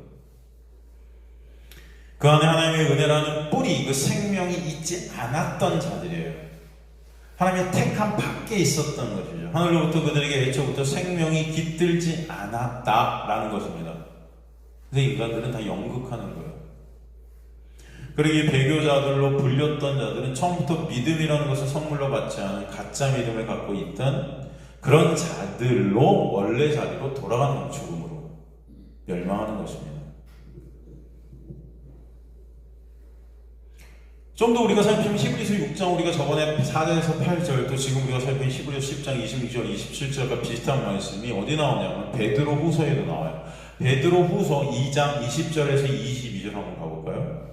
그 안에 하나님의 은혜라는 뿌리, 그 생명이 있지 않았던 자들이에요. 하나님의 택함 밖에 있었던 것이죠. 하늘로부터 그들에게 애초부터 생명이 깃들지 않았다라는 것입니다. 그래서 인간들은 다 연극하는 거예요. 그리고 이 배교자들로 불렸던 자들은 처음부터 믿음이라는 것을 선물로 받지 않은 가짜 믿음을 갖고 있던 그런 자들로 원래 자리로 돌아가는 죽음으로 멸망하는 것입니다. 좀 더 우리가 살피면 히브리서 6장, 우리가 저번에 4절에서 8절, 또 지금 우리가 살피는 히브리서 10장 26절, 27절과 비슷한 말씀이 어디 나오냐면 베드로 후서에도 나와요. 베드로 후서 2장 20절에서 22절 한번 가볼까요?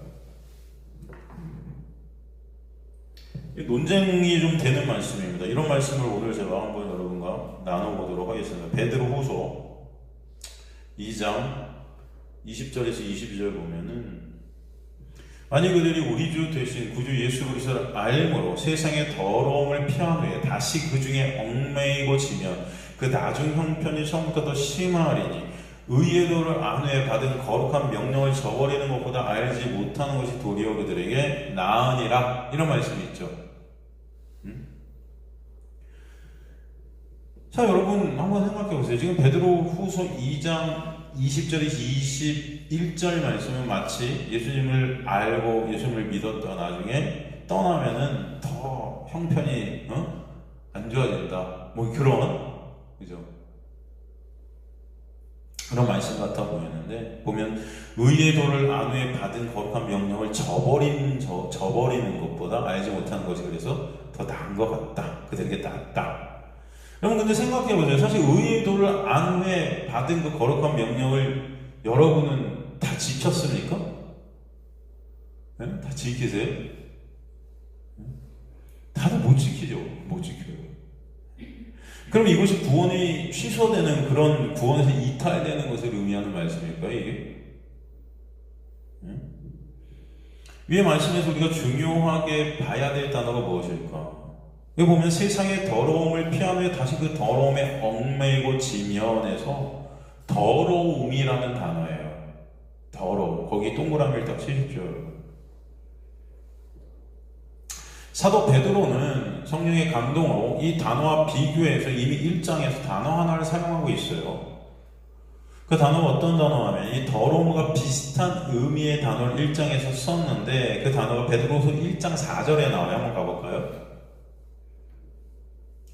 논쟁이 좀 되는 말씀입니다. 이런 말씀을 오늘 제가 한번 여러분과 나눠보도록 하겠습니다. 베드로 후서 2장 20절에서 22절 보면은, 만일 그들이 우리 주 되신 구주 예수 그리스도를 알므로 세상의 더러움을 피한 후에 다시 그 중에 얽매이고 지면 그 나중 형편이 처음부터 더 심하리니 의의 도를 안 후에 받은 거룩한 명령을 저버리는 것보다 알지 못하는 것이 도리어 그들에게 나으니라. 이런 말씀이 있죠. 자, 여러분 한번 생각해 보세요. 지금 베드로 후서 2장 20절에서 21절 말씀은 마치 예수님을 알고 예수님을 믿었다 나중에 떠나면은 더 형편이 안 좋아진다, 뭐 그런, 그죠? 그런 말씀 같아 보이는데, 보면 의의 도를 안 후에 받은 거룩한 명령을 저버리는 것보다 알지 못하는 것이 그래서 더 나은 것 같다, 그들에게 낫다. 여러분 근데 생각해보세요. 사실 의의 도를 안 후에 받은 그 거룩한 명령을 여러분은 다 지켰습니까? 네? 다 지키세요? 다들 못 지키죠. 못 지켜요. 그럼 이것이 구원이 취소되는, 그런 구원에서 이탈되는 것을 의미하는 말씀일까요, 이게? 위의 말씀에서 우리가 중요하게 봐야 될 단어가 무엇일까? 여기 보면 세상의 더러움을 피한 후에 다시 그 더러움에 얽매이고 지면에서 더러움이라는 단어예요. 더러움. 거기 동그라미를 딱 치십시오. 사도 베드로는 성령의 감동으로 이 단어와 비교해서 이미 1장에서 단어 하나를 사용하고 있어요. 그 단어가 어떤 단어냐면 이 더러움과 비슷한 의미의 단어를 1장에서 썼는데 그 단어가 베드로서 1장 4절에 나와요. 한번 가볼까요?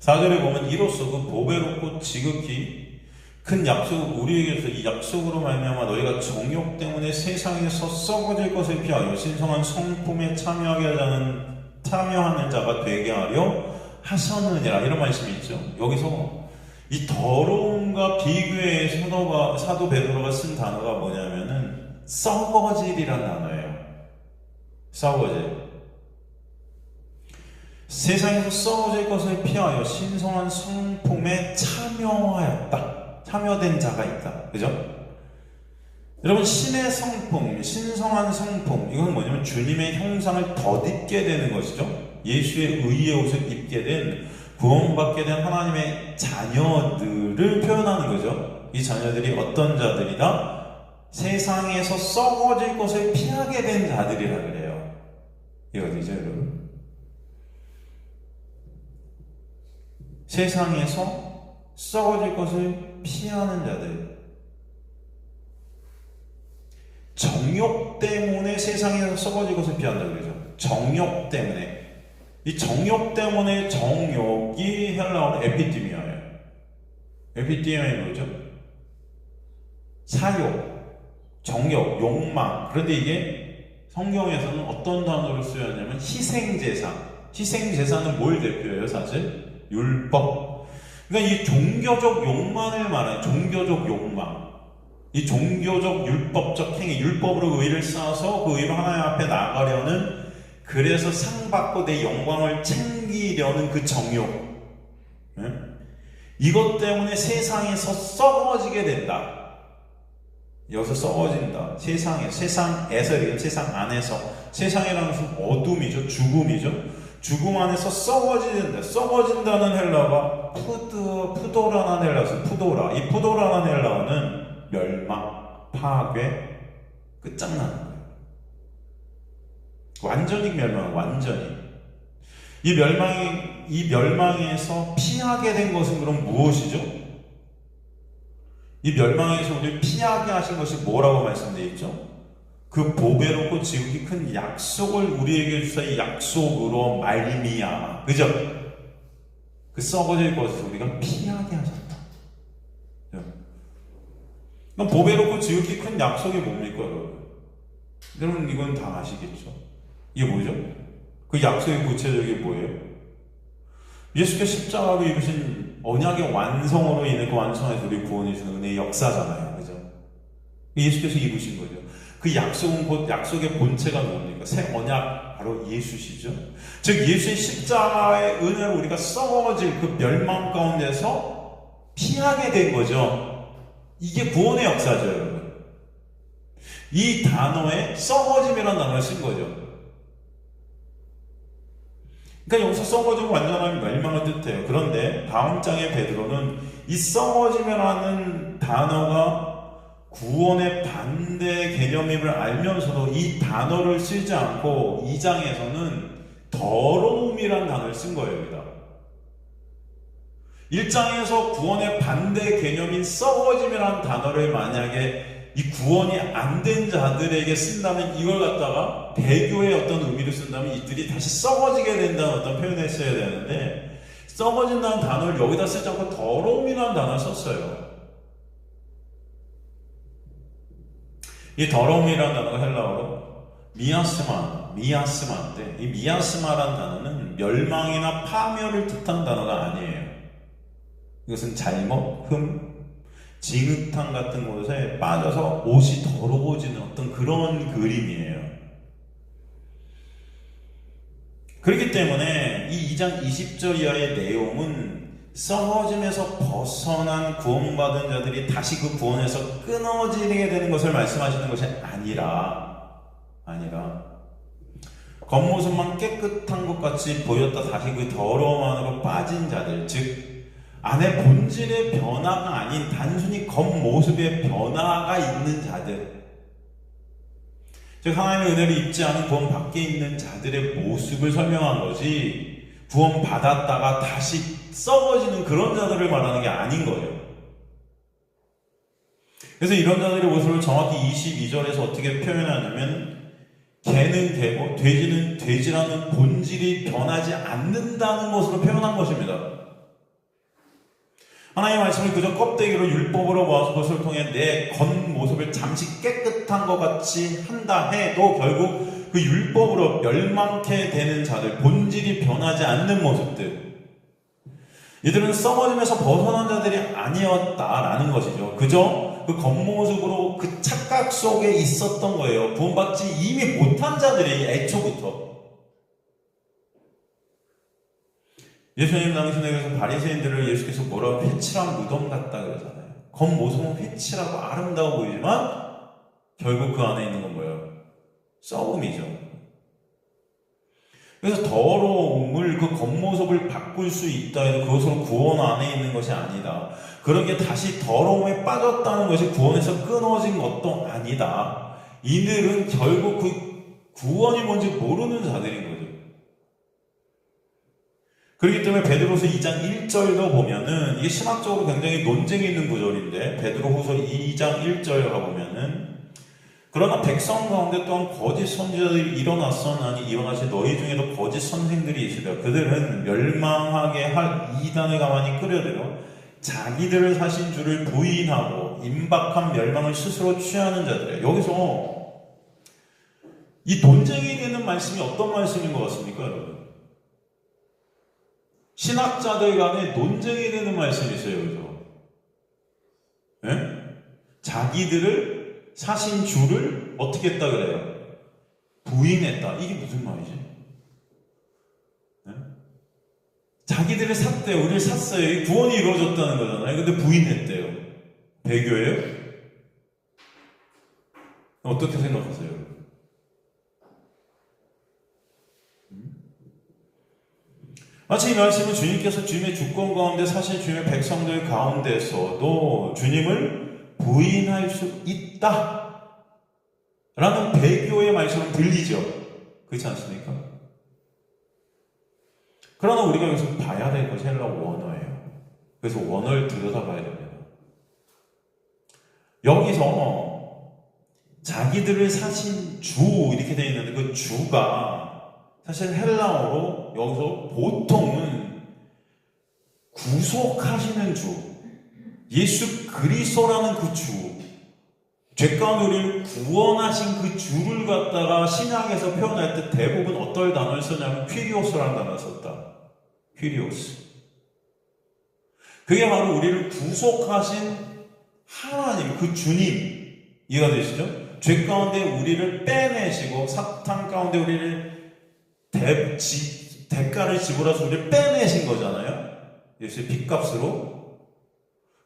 4절에 보면 이로써 그 보배롭고 지극히 큰 약속, 우리에게서 이 약속으로 말미암아 너희가 정욕 때문에 세상에서 썩어질 것을 피하여 신성한 성품에 참여하는 자가 되게 하려 하셨느니라. 이런 말씀이 있죠. 여기서 이 더러움과 비교해 사도 베드로가 쓴 단어가 뭐냐면은 썩어질이라는 단어예요. 썩어질, 세상에서 썩어질 것을 피하여 신성한 성품에 참여된 자가 있다. 그죠? 여러분, 신의 성품, 신성한 성품, 이건 뭐냐면 주님의 형상을 덧입게 되는 것이죠. 예수의 의의 옷을 입게 된, 구원받게 된 하나님의 자녀들을 표현하는 거죠. 이 자녀들이 어떤 자들이다? 세상에서 썩어질 것을 피하게 된 자들이라 그래요. 이거죠, 여러분. 세상에서 썩어질 것을 피하는 자들. 정욕 때문에 세상에서 썩어질 것을 피한다 그러죠. 정욕 때문에. 이 정욕 때문에 정욕이 헬라어로 에피티미아예요. 에피티미아이 뭐죠? 사욕, 정욕, 욕망. 그런데 이게 성경에서는 어떤 단어를 쓰였냐면 희생제사. 희생제사는 뭘 대표해요, 사실? 율법. 그러니까 이 종교적 욕망을 말하는 종교적 욕망. 이 종교적 율법적 행위, 율법으로 의를 쌓아서 그 의로 하나님 앞에 나가려는, 그래서 상 받고 내 영광을 챙기려는 그 정욕. 이것 때문에 세상에서 썩어지게 된다. 여기서 썩어진다. 세상에서, 세상 안에서. 세상이라는 것은 어둠이죠. 죽음이죠. 죽음 안에서 썩어진다. 썩어진다는 헬라가 푸도라는 헬라에서 푸도라. 이 푸도라는 헬라어는 멸망, 파괴, 끝장나는 거예요. 완전히 멸망, 완전히. 이 멸망에서 피하게 된 것은 그럼 무엇이죠? 이 멸망에서 우리를 피하게 하신 것이 뭐라고 말씀되어 있죠? 그 보배롭고 지극히 큰 약속을 우리에게 주사 이 약속으로 말미암아. 그죠? 그 썩어질 것을 우리가 피하게 하셨다. 그럼 보배롭고 지극히 큰 약속이 뭡니까, 여러분? 여러분, 이건 다 아시겠죠? 이게 뭐죠? 그 약속의 구체적이 뭐예요? 예수께서 십자가로 입으신 언약의 완성으로 인해 그 완성에서 우리 구원이 주는 은혜의 역사잖아요. 그죠? 예수께서 입으신 거죠. 그 약속은 곧 약속의 본체가 뭡니까? 새 언약, 바로 예수시죠. 즉, 예수의 십자가의 은혜로 우리가 썩어질 그 멸망 가운데서 피하게 된 거죠. 이게 구원의 역사죠, 여러분. 이 단어에 썩어짐이라는 단어를 쓴 거죠. 그러니까 여기서 썩어지고 완전한 멸망을 뜻해요. 그런데 다음 장의 베드로는 이 썩어짐이라는 단어가 구원의 반대 개념임을 알면서도 이 단어를 쓰지 않고 2장에서는 더러움이라는 단어를 쓴 거예요, 여기다. 1장에서 구원의 반대 개념인 썩어짐이라는 단어를 만약에 이 구원이 안 된 자들에게 쓴다면, 이걸 갖다가 배교의 어떤 의미로 쓴다면 이들이 다시 썩어지게 된다는 어떤 표현을 써야 되는데, 썩어진다는 단어를 여기다 쓰지 않고 더러움이라는 단어를 썼어요. 이 더러움이라는 단어가 헬라어로 미아스마인데, 이 미아스마라는 단어는 멸망이나 파멸을 뜻한 단어가 아니에요. 이것은 잘못, 징흙탕 같은 곳에 빠져서 옷이 더러워지는 어떤 그런 그림이에요. 그렇기 때문에 이 2장 20절 이하의 내용은 썩어짐에서 벗어난 구원받은 자들이 다시 그 구원에서 끊어지게 되는 것을 말씀하시는 것이 아니라 겉모습만 깨끗한 것 같이 보였다 다시 그 더러움 안으로 빠진 자들, 즉 안에 본질의 변화가 아닌 단순히 겉모습의 변화가 있는 자들, 즉 하나님의 은혜를 입지 않은 구원 밖에 있는 자들의 모습을 설명한 거지, 구원 받았다가 다시 썩어지는 그런 자들을 말하는 게 아닌 거예요. 그래서 이런 자들의 모습을 정확히 22절에서 어떻게 표현하냐면, 개는 개고 돼지는 돼지라는 본질이 변하지 않는다는 것으로 표현한 것입니다. 하나님의 말씀을 그저 껍데기로 율법으로 모아서 그것을 통해 내 겉모습을 잠시 깨끗한 것 같이 한다 해도 결국 그 율법으로 멸망케 되는 자들, 본질이 변하지 않는 모습들, 이들은 썩어짐에서 벗어난 자들이 아니었다라는 것이죠. 그저 그 겉모습으로 그 착각 속에 있었던 거예요. 구원받지 이미 못한 자들이 애초부터. 예수님 당신에게서 바리새인들을 예수께서 뭐라고 회칠한 무덤 같다 그러잖아요. 겉모습은 회칠하고 아름다워 보이지만 결국 그 안에 있는 건 뭐예요? 썩음이죠. 그래서 더러움을 그 겉모습을 바꿀 수 있다 해도 그것으로 구원 안에 있는 것이 아니다. 그러기에 다시 더러움에 빠졌다는 것이 구원에서 끊어진 것도 아니다. 이들은 결국 그 구원이 뭔지 모르는 자들인 거죠. 그렇기 때문에 베드로서 2장 1절도 보면은 이게 신학적으로 굉장히 논쟁이 있는 구절인데 베드로후서 2장 1절 가보면은 그러나 백성 가운데 또한 거짓 선지자들이 일어났었나니 일어나시 너희 중에도 거짓 선생들이 있으리라. 그들은 멸망하게 할 이단을 가만히 끌어들여 자기들을 사신 주를 부인하고 임박한 멸망을 스스로 취하는 자들이에요. 여기서 이 논쟁이 되는 말씀이 어떤 말씀인 것 같습니까, 여러분? 신학자들 간에 논쟁이 되는 말씀이 있어요, 여기서. 네? 자기들을 사신 주를 어떻게 했다 그래요? 부인했다. 이게 무슨 말이지? 네? 자기들을 샀대요. 우리를 샀어요. 구원이 이루어졌다는 거잖아요. 근데 부인했대요. 배교예요? 어떻게 생각하세요? 마치 이 말씀은 주님께서 주님의 주권 가운데 사실 주님의 백성들 가운데서도 주님을 부인할 수 있다 라는 배교의 말씀은 들리죠. 그렇지 않습니까? 그러나 우리가 여기서 봐야 될 것이 헬라 원어예요. 그래서 원어를 들여다봐야 됩니다. 여기서 자기들을 사신 주 이렇게 되어 있는데 그 주가 사실 헬라어로 여기서 보통은 구속하시는 주, 예수 그리스도라는 그 주, 죄 가운데 우리를 구원하신 그 주를 갖다가 신약에서 표현할 때 대부분 어떤 단어를 쓰냐면 퀴리오스라는 단어를 썼다. 퀴리오스. 그게 바로 우리를 구속하신 하나님, 그 주님, 이해가 되시죠? 죄 가운데 우리를 빼내시고 사탄 가운데 우리를 대가를 지불해서 우리를 빼내신 거잖아요. 예수의 핏값으로.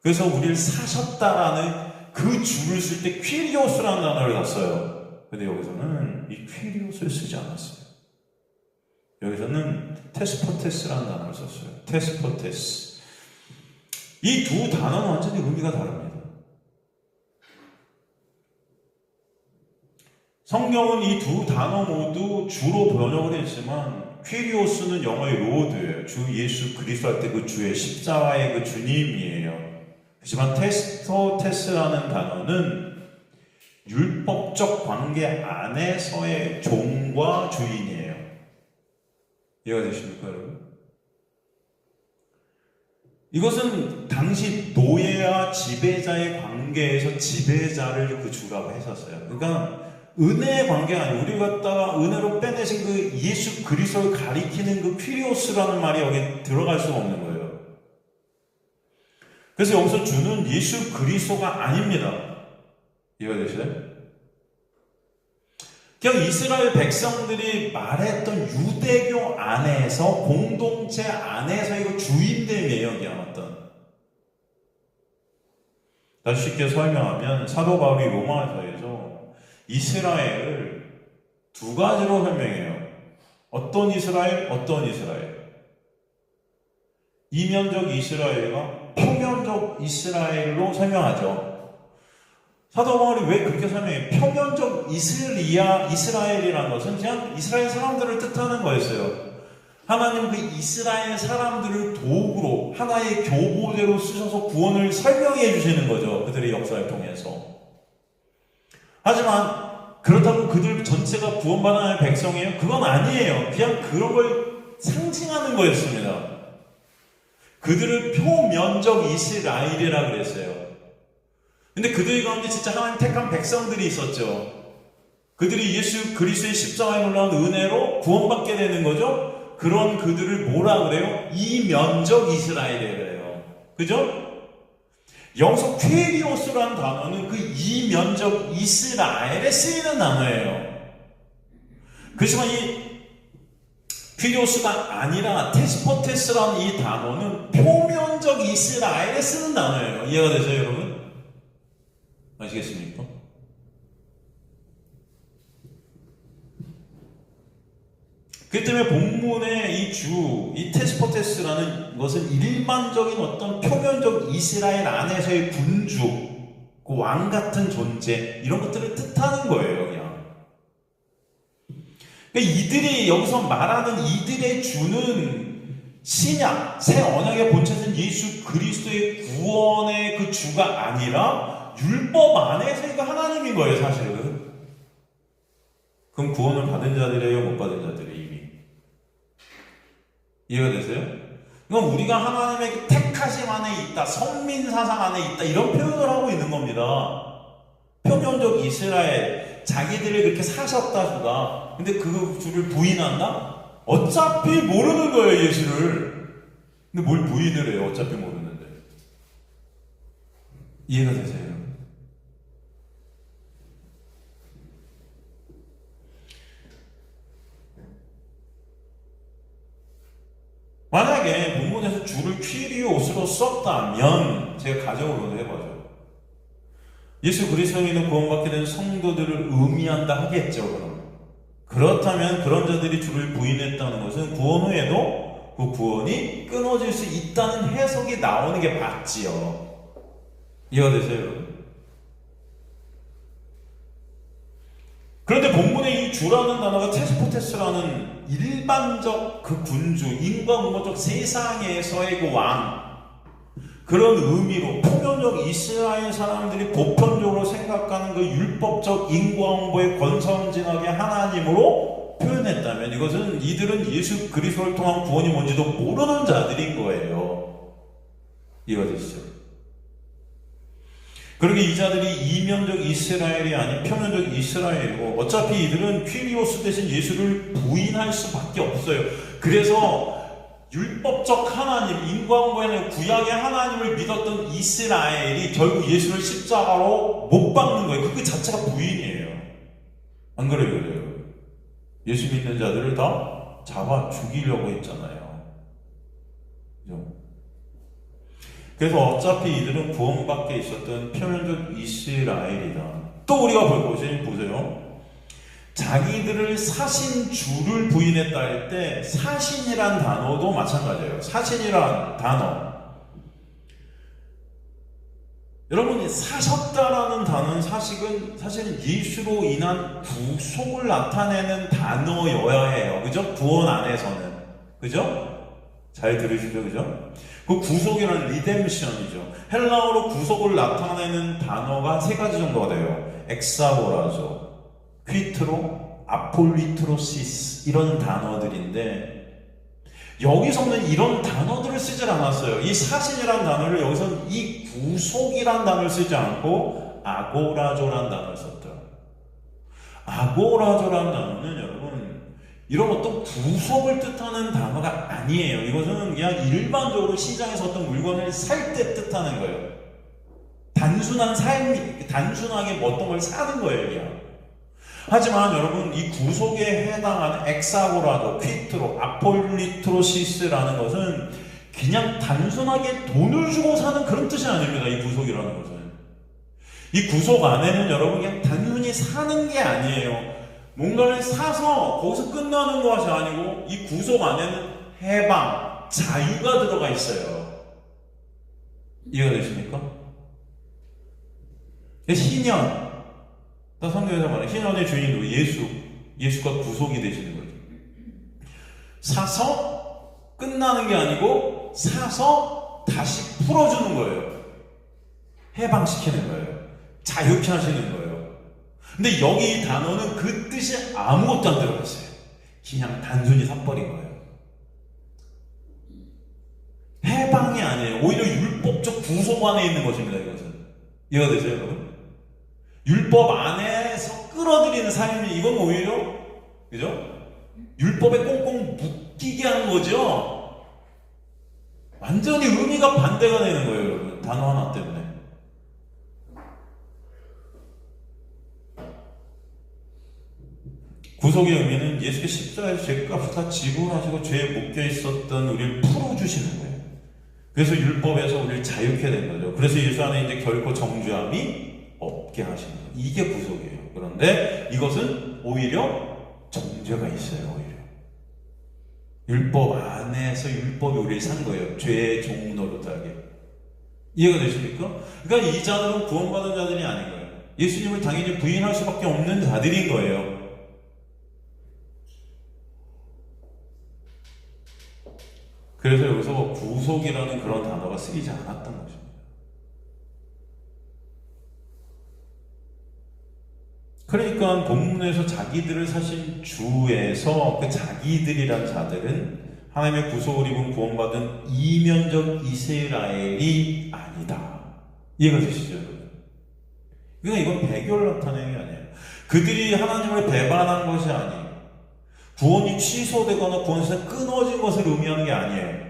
그래서 우리를 사셨다라는 그 주를 쓸 때 퀴리오스라는 단어를 썼어요. 근데 여기서는 이 퀴리오스를 쓰지 않았어요. 여기서는 테스포테스라는 단어를 썼어요. 테스포테스. 이 두 단어는 완전히 의미가 다릅니다. 성경은 이 두 단어 모두 주로 번역을 했지만 퀴리오스는 영어의 로드예요. 주 예수 그리스도 할 때 그 주의 십자가의 그 주님이에요. 하지만 테스토테스라는 단어는 율법적 관계 안에서의 종과 주인이에요. 이해가 되십니까, 여러분? 이것은 당시 노예와 지배자의 관계에서 지배자를 그 주라고 했었어요. 그러니까 은혜의 관계가 아니고 우리 갖다가 은혜로 빼내신 그 예수 그리스도를 가리키는 그 퀴리오스라는 말이 여기 들어갈 수가 없는 거예요. 그래서 여기서 주는 예수 그리스도가 아닙니다. 이해가 되시나요? 그냥 이스라엘 백성들이 말했던 유대교 안에서 공동체 안에서 이거 주인됨이에요. 그냥 어떤 다시 쉽게 설명하면 사도 바울이 로마서에서 이스라엘을 두 가지로 설명해요. 어떤 이스라엘, 어떤 이스라엘. 이면적 이스라엘과 표면적 이스라엘로 설명하죠. 사도 바울이 왜 그렇게 설명해요? 표면적 이스라엘이라는 것은 그냥 이스라엘 사람들을 뜻하는 거였어요. 하나님은 그 이스라엘 사람들을 도구로 하나의 교보대로 쓰셔서 구원을 설명해 주시는 거죠. 그들의 역사를 통해서. 하지만 그렇다고 그들 전체가 구원받아야 할 백성이에요? 그건 아니에요. 그냥 그런 걸 상징하는 거였습니다. 그들을 표면적 이스라엘이라 그랬어요. 근데 그들 가운데 진짜 하나님 택한 백성들이 있었죠. 그들이 예수 그리스도의 십자가에 놀라운 은혜로 구원받게 되는 거죠. 그런 그들을 뭐라 그래요? 이면적 이스라엘이래요. 그죠? 여기서 퀘리오스라는 단어는 그 이면적 이스라엘에 쓰이는 단어예요. 그렇지만 이 퀴리오스가 아니라 테스포테스라는 이 단어는 표면적 이스라엘에 쓰는 단어예요. 이해가 되세요, 여러분? 아시겠습니까? 그 때문에 본문의 이 테스포테스라는 것은 일반적인 어떤 표면적 이스라엘 안에서의 군주, 그 왕 같은 존재, 이런 것들을 뜻하는 거예요, 그냥. 그러니까 이들이 여기서 말하는 이들의 주는 신약, 새 언약의 본체는 예수 그리스도의 구원의 그 주가 아니라 율법 안에서 이거 하나님인 거예요, 사실은. 그럼 구원을 받은 자들이에요, 못 받은 자들이에요, 이미. 이해가 되세요? 그럼 우리가 하나님의 그 택하심 안에 있다, 선민 사상 안에 있다, 이런 표현을 하고 있는 겁니다. 표면적 이스라엘, 자기들이 그렇게 사셨다, 주가. 근데 그 주를 부인한다? 어차피 모르는 거예요, 예수를. 근데 뭘 부인을 해요, 어차피 모르는데. 이해가 되세요? 만약에 본문에서 주를 퀴리오스로 썼다면 제가 가정으로 해봐죠. 예수 그리스도인은 구원받게 된 성도들을 의미한다 하겠죠. 그렇다면 그런 자들이 주를 부인했다는 것은 구원 후에도 그 구원이 끊어질 수 있다는 해석이 나오는 게 맞지요. 이해가 되세요? 그런데 본문의 이 주라는 단어가 테스포테스라는 일반적 그 군주, 인과응보적 세상에서의 그 왕, 그런 의미로 표면적 이스라엘 사람들이 보편적으로 생각하는 그 율법적 인과응보의 권선징악의 하나님으로 표현했다면 이것은 이들은 예수 그리스도를 통한 구원이 뭔지도 모르는 자들인 거예요. 이해가 되시죠? 그러게 이 자들이 이면적 이스라엘이 아닌 표면적 이스라엘이고 어차피 이들은 퀴리오스 대신 예수를 부인할 수밖에 없어요. 그래서 율법적 하나님, 인과응보의 구약의 하나님을 믿었던 이스라엘이 결국 예수를 십자가로 못 박는 거예요. 그 자체가 부인이에요. 안 그래요? 예수 믿는 자들을 다 잡아 죽이려고 했잖아요. 그죠? 그래서 어차피 이들은 구원밖에 있었던 표면적 이스라엘이다. 또 우리가 볼 것이 보세요. 자기들을 사신 주를 부인했다 할 때 사신이란 단어도 마찬가지예요. 사신이란 단어. 여러분, 사셨다라는 단어는 사실은 예수로 인한 구속을 나타내는 단어여야 해요. 그죠? 구원 안에서는. 그죠? 잘 들으시죠? 그죠? 그 구속이라는 리뎀션이죠. 헬라어로 구속을 나타내는 단어가 세 가지 정도가 돼요. 엑사고라죠. 퀴트로, 아폴리트로시스 이런 단어들인데 여기서는 이런 단어들을 쓰질 않았어요. 이 사신이라는 단어를 여기서는 이 구속이라는 단어를 쓰지 않고 아고라조라는 단어를 썼더라고요. 아고라조라는 단어는 여러분 이런 어떤 구속을 뜻하는 단어가 아니에요. 이것은 그냥 일반적으로 시장에서 어떤 물건을 살 때 뜻하는 거예요. 단순한 삶이, 단순하게 어떤 걸 사는 거예요, 그냥. 하지만 여러분, 이 구속에 해당하는 엑사고라도, 퀴트로, 아폴리트로시스라는 것은 그냥 단순하게 돈을 주고 사는 그런 뜻이 아닙니다. 이 구속이라는 것은. 이 구속 안에는 여러분 그냥 단순히 사는 게 아니에요. 뭔가를 사서 거기서 끝나는 것이 아니고 이 구속 안에는 해방, 자유가 들어가 있어요. 이해가 되십니까? 신현, 나 성경에서 말해 신현의 주인도 예수가 구속이 되시는 거죠. 사서 끝나는 게 아니고 사서 다시 풀어주는 거예요. 해방시키는 거예요. 자유케 하시는 거예요. 근데 여기 이 단어는 그 뜻이 아무것도 안 들어갔어요. 그냥 단순히 삭버린 거예요. 해방이 아니에요. 오히려 율법적 구속 안에 있는 것입니다. 이것은. 이해가 되세요, 여러분? 율법 안에서 끌어들이는 삶이 이건 오히려 그죠? 율법에 꽁꽁 묶이게 하는 거죠. 완전히 의미가 반대가 되는 거예요, 여러분. 단어 하나 때문에. 구속의 의미는 예수의 십자가에서 죄값을 다 지불하시고 죄에 묶여 있었던 우리를 풀어주시는 거예요. 그래서 율법에서 우리를 자유케 된 거죠. 그래서 예수 안에 이제 결코 정죄함이 없게 하시는 거예요. 이게 구속이에요. 그런데 이것은 오히려 정죄가 있어요. 오히려 율법 안에서 율법이 우리를 산 거예요. 죄의 종 노릇하게. 이해가 되십니까? 그러니까 이 자들은 구원받은 자들이 아닌 거예요. 예수님을 당연히 부인할 수밖에 없는 자들인 거예요. 그래서 여기서 구속이라는 그런 단어가 쓰이지 않았던 것입니다. 그러니까 본문에서 자기들을 사신 주에서 그 자기들이란 자들은 하나님의 구속을 입은 구원받은 이면적 이스라엘이 아니다. 이해가 되시죠? 그러니까 이건 배교를 나타내는 게 아니에요. 그들이 하나님을 배반한 것이 아니에요. 구원이 취소되거나 구원에서 끊어진 것을 의미하는 게 아니에요.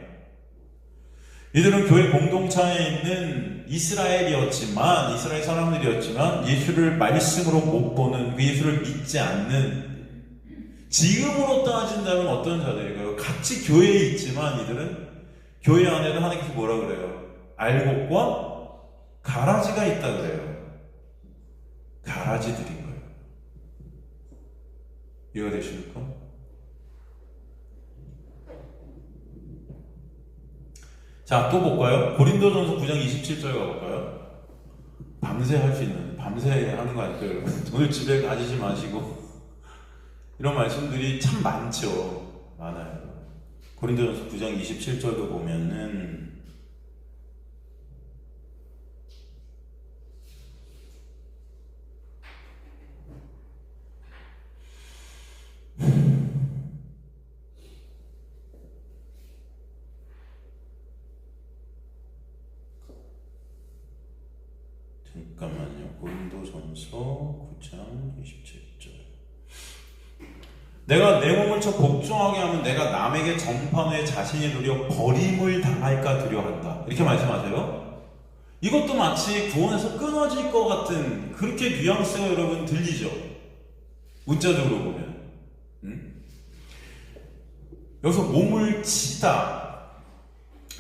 이들은 교회 공동체에 있는 이스라엘 사람들이었지만 예수를 말씀으로 못 보는, 그 예수를 믿지 않는, 지금으로 따진다면 어떤 자들일까요? 같이 교회에 있지만 이들은 교회 안에도 하나님께서 뭐라 그래요? 알곡과 가라지가 있다 그래요. 가라지들인 거예요. 이해가 되십니까? 자, 또 볼까요? 고린도전서 9장 27절 가볼까요? 밤새 할 수 있는, 밤새 하는 거 아닐까요? 오늘 집에 가지지 마시고 이런 말씀들이 참 많죠. 많아요. 고린도전서 9장 27절도 보면은 잠깐만요. 고린도전서 9장 27절. 내가 내 몸을 쳐 복종하게 하면 내가 남에게 전파하에 자신이 누려 버림을 당할까 두려워한다. 이렇게 말씀하세요. 이것도 마치 구원에서 끊어질 것 같은 그렇게 뉘앙스가 여러분 들리죠? 문자적으로 보면. 여기서 몸을 치다,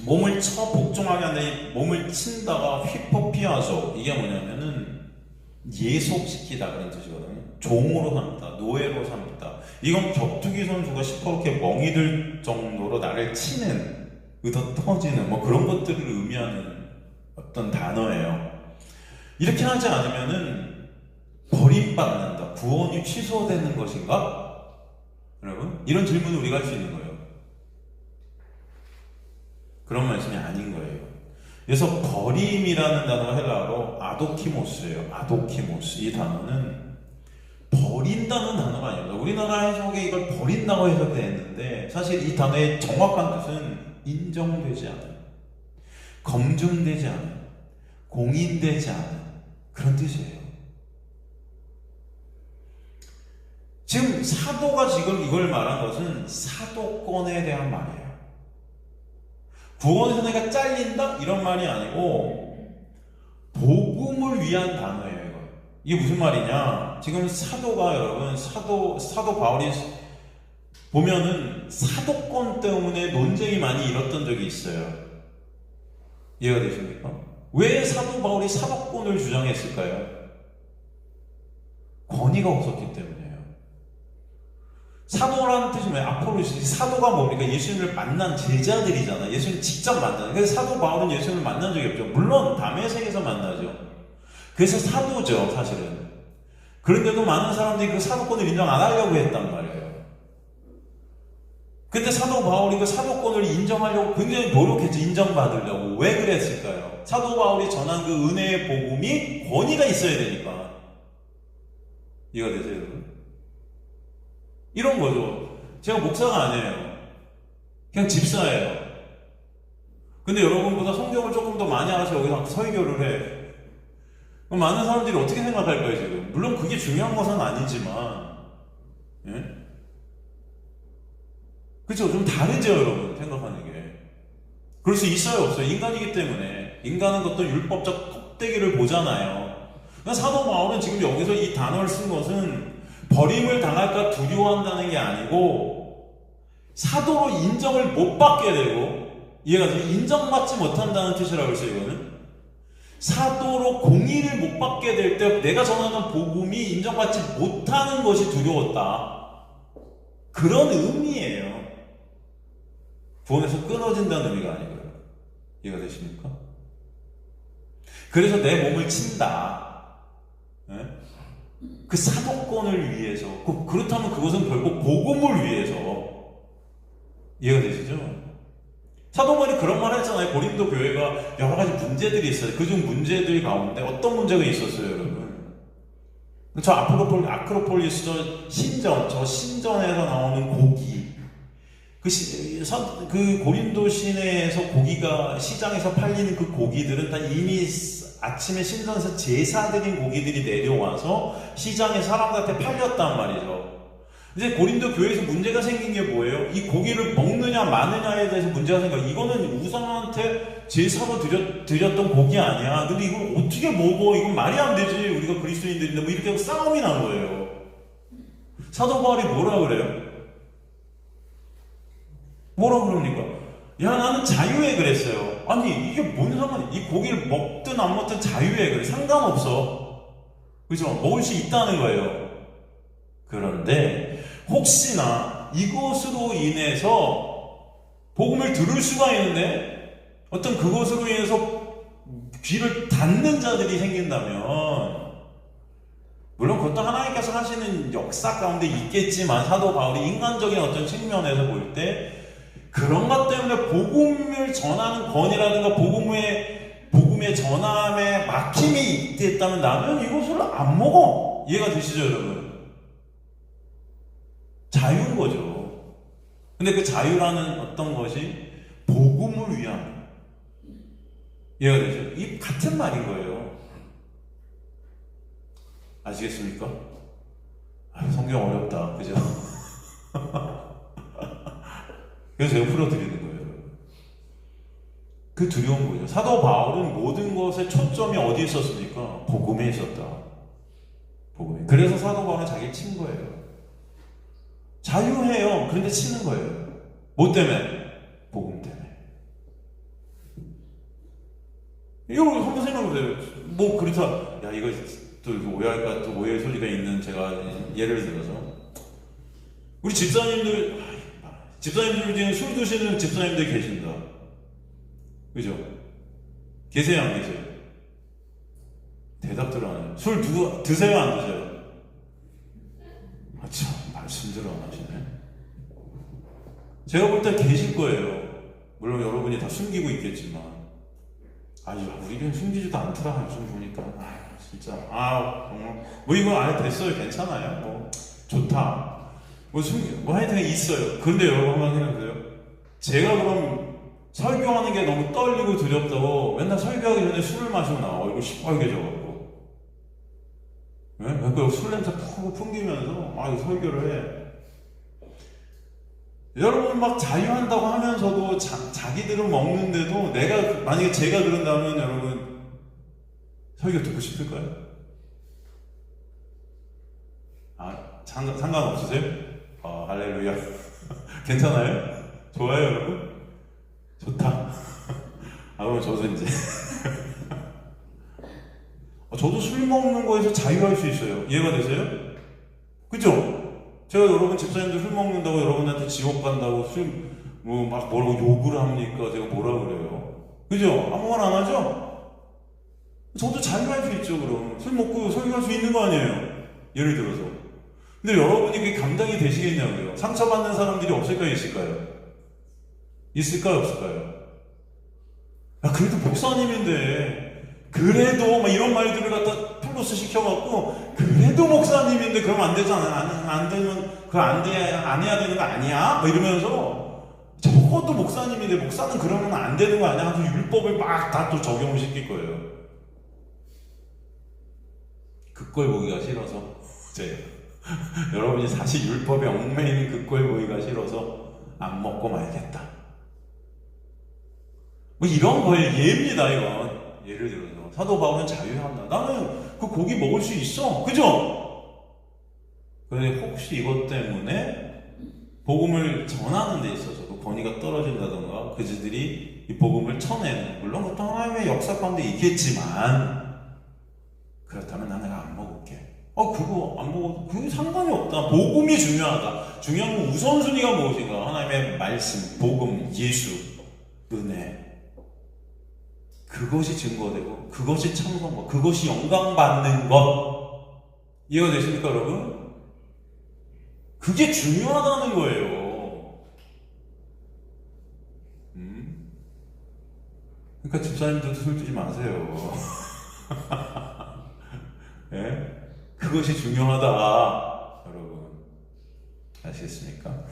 몸을 쳐 복종하게 하는데 몸을 친다가 휘퍼피아죠. 이게 뭐냐면은 예속시키다 그런 뜻이거든요. 종으로 삼다, 노예로 삼다. 이건 격투기 선수가 시퍼렇게 멍이 들 정도로 나를 치는, 의더 터지는 뭐 그런 것들을 의미하는 어떤 단어예요. 이렇게 하지 않으면은 버림받는다, 구원이 취소되는 것인가? 여러분, 이런 질문을 우리가 할 수 있는 거예요. 그런 말씀이 아닌 거예요. 그래서 버림이라는 단어가 헬라어로 아도키모스예요. 아도키모스. 이 단어는 버린다는 단어가 아닙니다. 우리나라 해석에 이걸 버린다고 해석되었는데 사실 이 단어의 정확한 뜻은 인정되지 않은, 검증되지 않은, 공인되지 않은 그런 뜻이에요. 지금 사도가 지금 이걸 말한 것은 사도권에 대한 말이에요. 구원에서 내가 잘린다? 이런 말이 아니고 복음을 위한 단어예요. 이게 무슨 말이냐? 지금 사도가 여러분, 사도 바울이 보면은 사도권 때문에 논쟁이 많이 일었던 적이 있어요. 이해가 되십니까? 왜 사도 바울이 사도권을 주장했을까요? 권위가 없었기 때문이에요. 사도라는 뜻이 뭐예요? 아포로시. 사도가 뭡니까? 예수님을 만난 제자들이잖아. 예수님 직접 만나는. 그래서 사도 바울은 예수님을 만난 적이 없죠. 물론 담의 세계에서 만나죠. 그래서 사도죠, 사실은. 그런데도 많은 사람들이 그 사도권을 인정 안 하려고 했단 말이에요. 근데 사도 바울이 그 사도권을 인정하려고 굉장히 노력했죠. 인정받으려고. 왜 그랬을까요? 사도 바울이 전한 그 은혜의 복음이 권위가 있어야 되니까. 이해가 되세요, 여러분? 이런 거죠. 제가 목사가 아니에요. 그냥 집사예요. 근데 여러분보다 성경을 조금 더 많이 알아서 여기서 설교를 해. 그럼 많은 사람들이 어떻게 생각할까요, 지금? 물론 그게 중요한 것은 아니지만, 예? 그렇죠? 좀 다르죠, 여러분, 생각하는 게. 그럴 수 있어요, 없어요? 인간이기 때문에. 인간은 것도 율법적 껍데기를 보잖아요. 그러니까 사도 바울은 지금 여기서 이 단어를 쓴 것은 버림을 당할까 두려워한다는 게 아니고 사도로 인정을 못 받게 되고, 이해가 돼요? 인정받지 못한다는 뜻이라고 했어요. 이거는 사도로 공의를 못 받게 될 때 내가 전하는 복음이 인정받지 못하는 것이 두려웠다, 그런 의미예요. 구원에서 끊어진다는 의미가 아니고요. 이해가 되십니까? 그래서 내 몸을 친다, 네? 그 사도권을 위해서, 그렇다면 그것은 결국 복음을 위해서. 이해가 되시죠? 사도 바울이 그런 말 했잖아요. 고린도 교회가 여러 가지 문제들이 있어요. 그중 문제들 가운데 어떤 문제가 있었어요, 여러분? 저 아크로폴리스 저 신전에서 나오는 고기, 그 고린도 시내에서 고기가 시장에서 팔리는 그 고기들은 다 이미 아침에 신전에서 제사 드린 고기들이 내려와서 시장에 사람들한테 팔렸단 말이죠. 이제 고린도 교회에서 문제가 생긴 게 뭐예요? 이 고기를 먹느냐 마느냐에 대해서 문제가 생겨요. 이거는 우상한테 제사로 드렸던 고기 아니야. 근데 이걸 어떻게 먹어? 이건 말이 안 되지. 우리가 그리스도인들인데 뭐 이렇게 싸움이 난 거예요. 사도 바울이 뭐라 그래요? 뭐라 그럽니까? 야, 나는 자유에 그랬어요. 아니, 이게 뭔 상관이야? 이 고기를 먹든 안 먹든 자유에 그래. 상관없어. 그죠? 먹을 수 있다는 거예요. 그런데 혹시나 이것으로 인해서 복음을 들을 수가 있는데 어떤 그것으로 인해서 귀를 닫는 자들이 생긴다면, 물론 그것도 하나님께서 하시는 역사 가운데 있겠지만 사도 바울이 인간적인 어떤 측면에서 볼 때 그런 것 때문에 복음을 전하는 권위라든가 복음의 전함에 막힘이 있다면 나는 이것을 안 먹어. 이해가 되시죠, 여러분? 자유인 거죠. 근데 그 자유라는 어떤 것이 복음을 위한, 이해가 되죠? 이 같은 말인 거예요. 아시겠습니까? 성경 어렵다, 그죠? 그래서 제가 풀어드리는 거예요. 그 두려운 거죠. 사도 바울은 모든 것의 초점이 어디에 있었습니까? 복음에 있었다. 복음에. 그래서 사도 바울은 자기를 친 거예요. 자유해요. 그런데 치는 거예요. 뭐 때문에? 복음 때문에. 이거 한번 생각해보세요. 뭐 그렇다. 야, 이거 또 오해할까, 또 오해의 소리가 있는, 제가 예를 들어서 우리 집사님들 중에 술 드시는 집사님들 계신다. 그죠? 계세요, 안 계세요? 대답들 안 해요. 술 누구 드세요, 안 드세요? 아, 참, 말씀대로 안 하시네. 제가 볼 때 계실 거예요. 물론 여러분이 다 숨기고 있겠지만, 우리는 숨기지도 않더라. 요즘 보니까. 진짜. 정말. 뭐 이거 아예 됐어요. 괜찮아요. 뭐, 좋다. 뭐 하여튼 있어요. 근데 여러분 한번 생각해보세요. 제가 그럼 설교하는 게 너무 떨리고 두렵다고 맨날 설교하기 전에 술을 마시고 나와. 얼굴 시뻘게 져갖고. 네? 그 술 냄새 푹 풍기면서 이거 설교를 해. 여러분 막 자유한다고 하면서도 자기들은 먹는데도 만약에 제가 그런다면 여러분 설교 듣고 싶을까요? 상관없으세요? 할렐루야. 괜찮아요? 좋아요, 여러분? 좋다. 그럼 저도 이제. 저도 술 먹는 거에서 자유할 수 있어요. 이해가 되세요? 그죠? 제가 여러분 집사님들 술 먹는다고 여러분한테 지옥 간다고 뭐라고 욕을 합니까? 제가 뭐라 그래요? 그죠? 아무 말 안 하죠? 저도 자유할 수 있죠, 그럼. 술 먹고 설교할 수 있는 거 아니에요? 예를 들어서. 근데 여러분이 그게 감당이 되시겠냐고요? 상처받는 사람들이 없을까요, 있을까요? 있을까요, 없을까요? 그래도 목사님인데, 그래도 막 이런 말들을 갖다 플러스 시켜갖고, 그래도 목사님인데 그러면 안 되잖아. 안 되면 그거 안 해야 되는 거 아니야? 막 이러면서 적어도 목사님인데 목사는 그러면 안 되는 거 아니야? 그 율법을 막 다 또 적용을 시킬 거예요. 그걸 보기가 싫어서 여러분이 사실 율법에 얽매이는 그걸 보기가 싫어서 안 먹고 말겠다. 뭐 이런 거에 예입니다, 이건. 예를 들어서 사도 바울은 자유한다. 나는 그 고기 먹을 수 있어. 그죠? 그런데 혹시 이것 때문에 복음을 전하는 데 있어서 그 권위가 떨어진다던가 그들이 이 복음을 쳐내는, 물론 그것도 하나님의 역사 가운데 있겠지만, 그렇다면 나 내가 안 먹을게. 그거 안 먹어도 그게 상관이 없다. 복음이 중요하다. 중요한 건 우선순위가 무엇인가? 하나님의 말씀, 복음, 예수, 은혜. 그것이 증거되고 그것이 참선거, 그것이 영광받는 것. 이해가 되십니까 여러분? 그게 중요하다는 거예요. 그러니까 집사님들도 술 드지 마세요. 예? 그것이 중요하다. 여러분 아시겠습니까?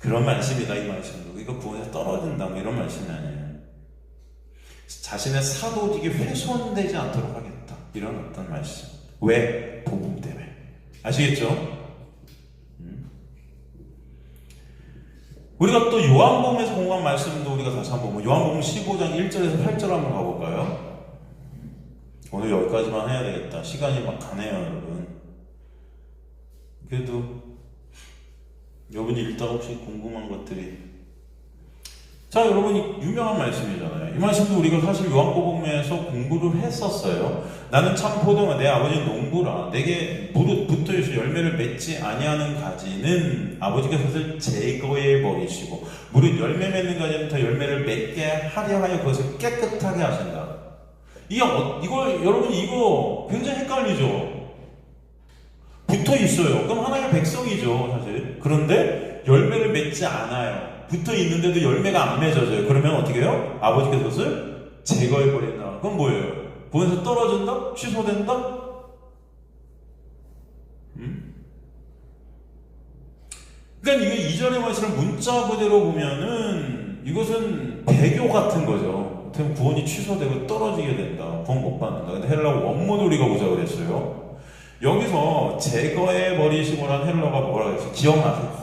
그런 말씀이다 이 말씀도. 이거 구원에서 떨어진다 뭐 이런 말씀이 아니에요. 자신의 사도직이 훼손되지 않도록 하겠다 이런 어떤 말씀. 왜? 복음 때문에. 아시겠죠? 우리가 또 요한복음에서 공부한 말씀도 우리가 다시 한번 보면 요한복음 15장 1절에서 8절 한번 가볼까요? 오늘 여기까지만 해야 되겠다. 시간이 막 가네요 여러분. 그래도 여러분이 읽다가 혹시 궁금한 것들이, 자 여러분 유명한 말씀이잖아요. 이 말씀도 우리가 사실 요한복음에서 공부를 했었어요. 나는 참 포도나무 내 아버지는 농부라 내게 무릇 붙어있어 열매를 맺지 아니하는 가지는 아버지께서 제거해 버리시고 무릇 열매 맺는 가지는 더 열매를 맺게 하려 하여 그것을 깨끗하게 하신다. 이걸 여러분 이거 굉장히 헷갈리죠. 붙어있어요. 그럼 하나님의 백성이죠 사실. 그런데 열매를 맺지 않아요. 붙어 있는데도 열매가 안 맺어져요. 그러면 어떻게 해요? 아버지께서 그것을 제거해버린다. 그건 뭐예요? 구원에서 떨어진다? 취소된다? 그러니까 이게 이전의 말씀을 문자 그대로 보면은 이것은 배교 같은 거죠. 어떻게 보면 구원이 취소되고 떨어지게 된다. 구원 못 받는다. 근데 헬라어 원문을 우리가 보자 그랬어요. 여기서 제거해버리시고란 헬라어가 뭐라 그랬어요? 기억나세요?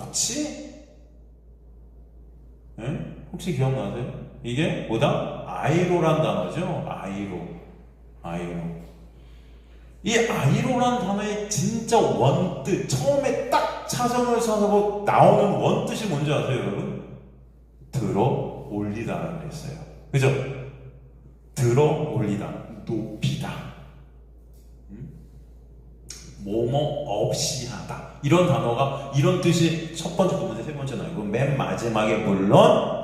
혹시 기억나세요? 이게 뭐다? 아이로란 단어죠? 아이로. 이 아이로란 단어의 진짜 원뜻, 처음에 딱 차정을 써서 나오는 원뜻이 뭔지 아세요, 여러분? 들어 올리다라고 그랬어요. 그죠? 들어 올리다, 높이다. 뭐뭐 없이 하다. 이런 단어가, 이런 뜻이 첫 번째, 두 번째, 세 번째 나오고, 맨 마지막에 물론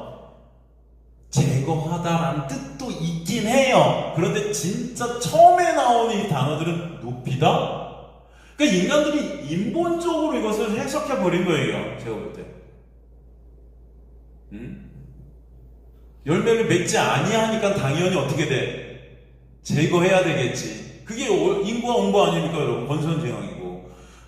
제거하다라는 뜻도 있긴 해요. 그런데 진짜 처음에 나오는 이 단어들은 높이다? 그러니까 인간들이 인본적으로 이것을 해석해버린 거예요. 제가 볼 때. 열매를 맺지 아니하니까 당연히 어떻게 돼? 제거해야 되겠지. 그게 인과 온거 아닙니까 여러분? 건선징악이고.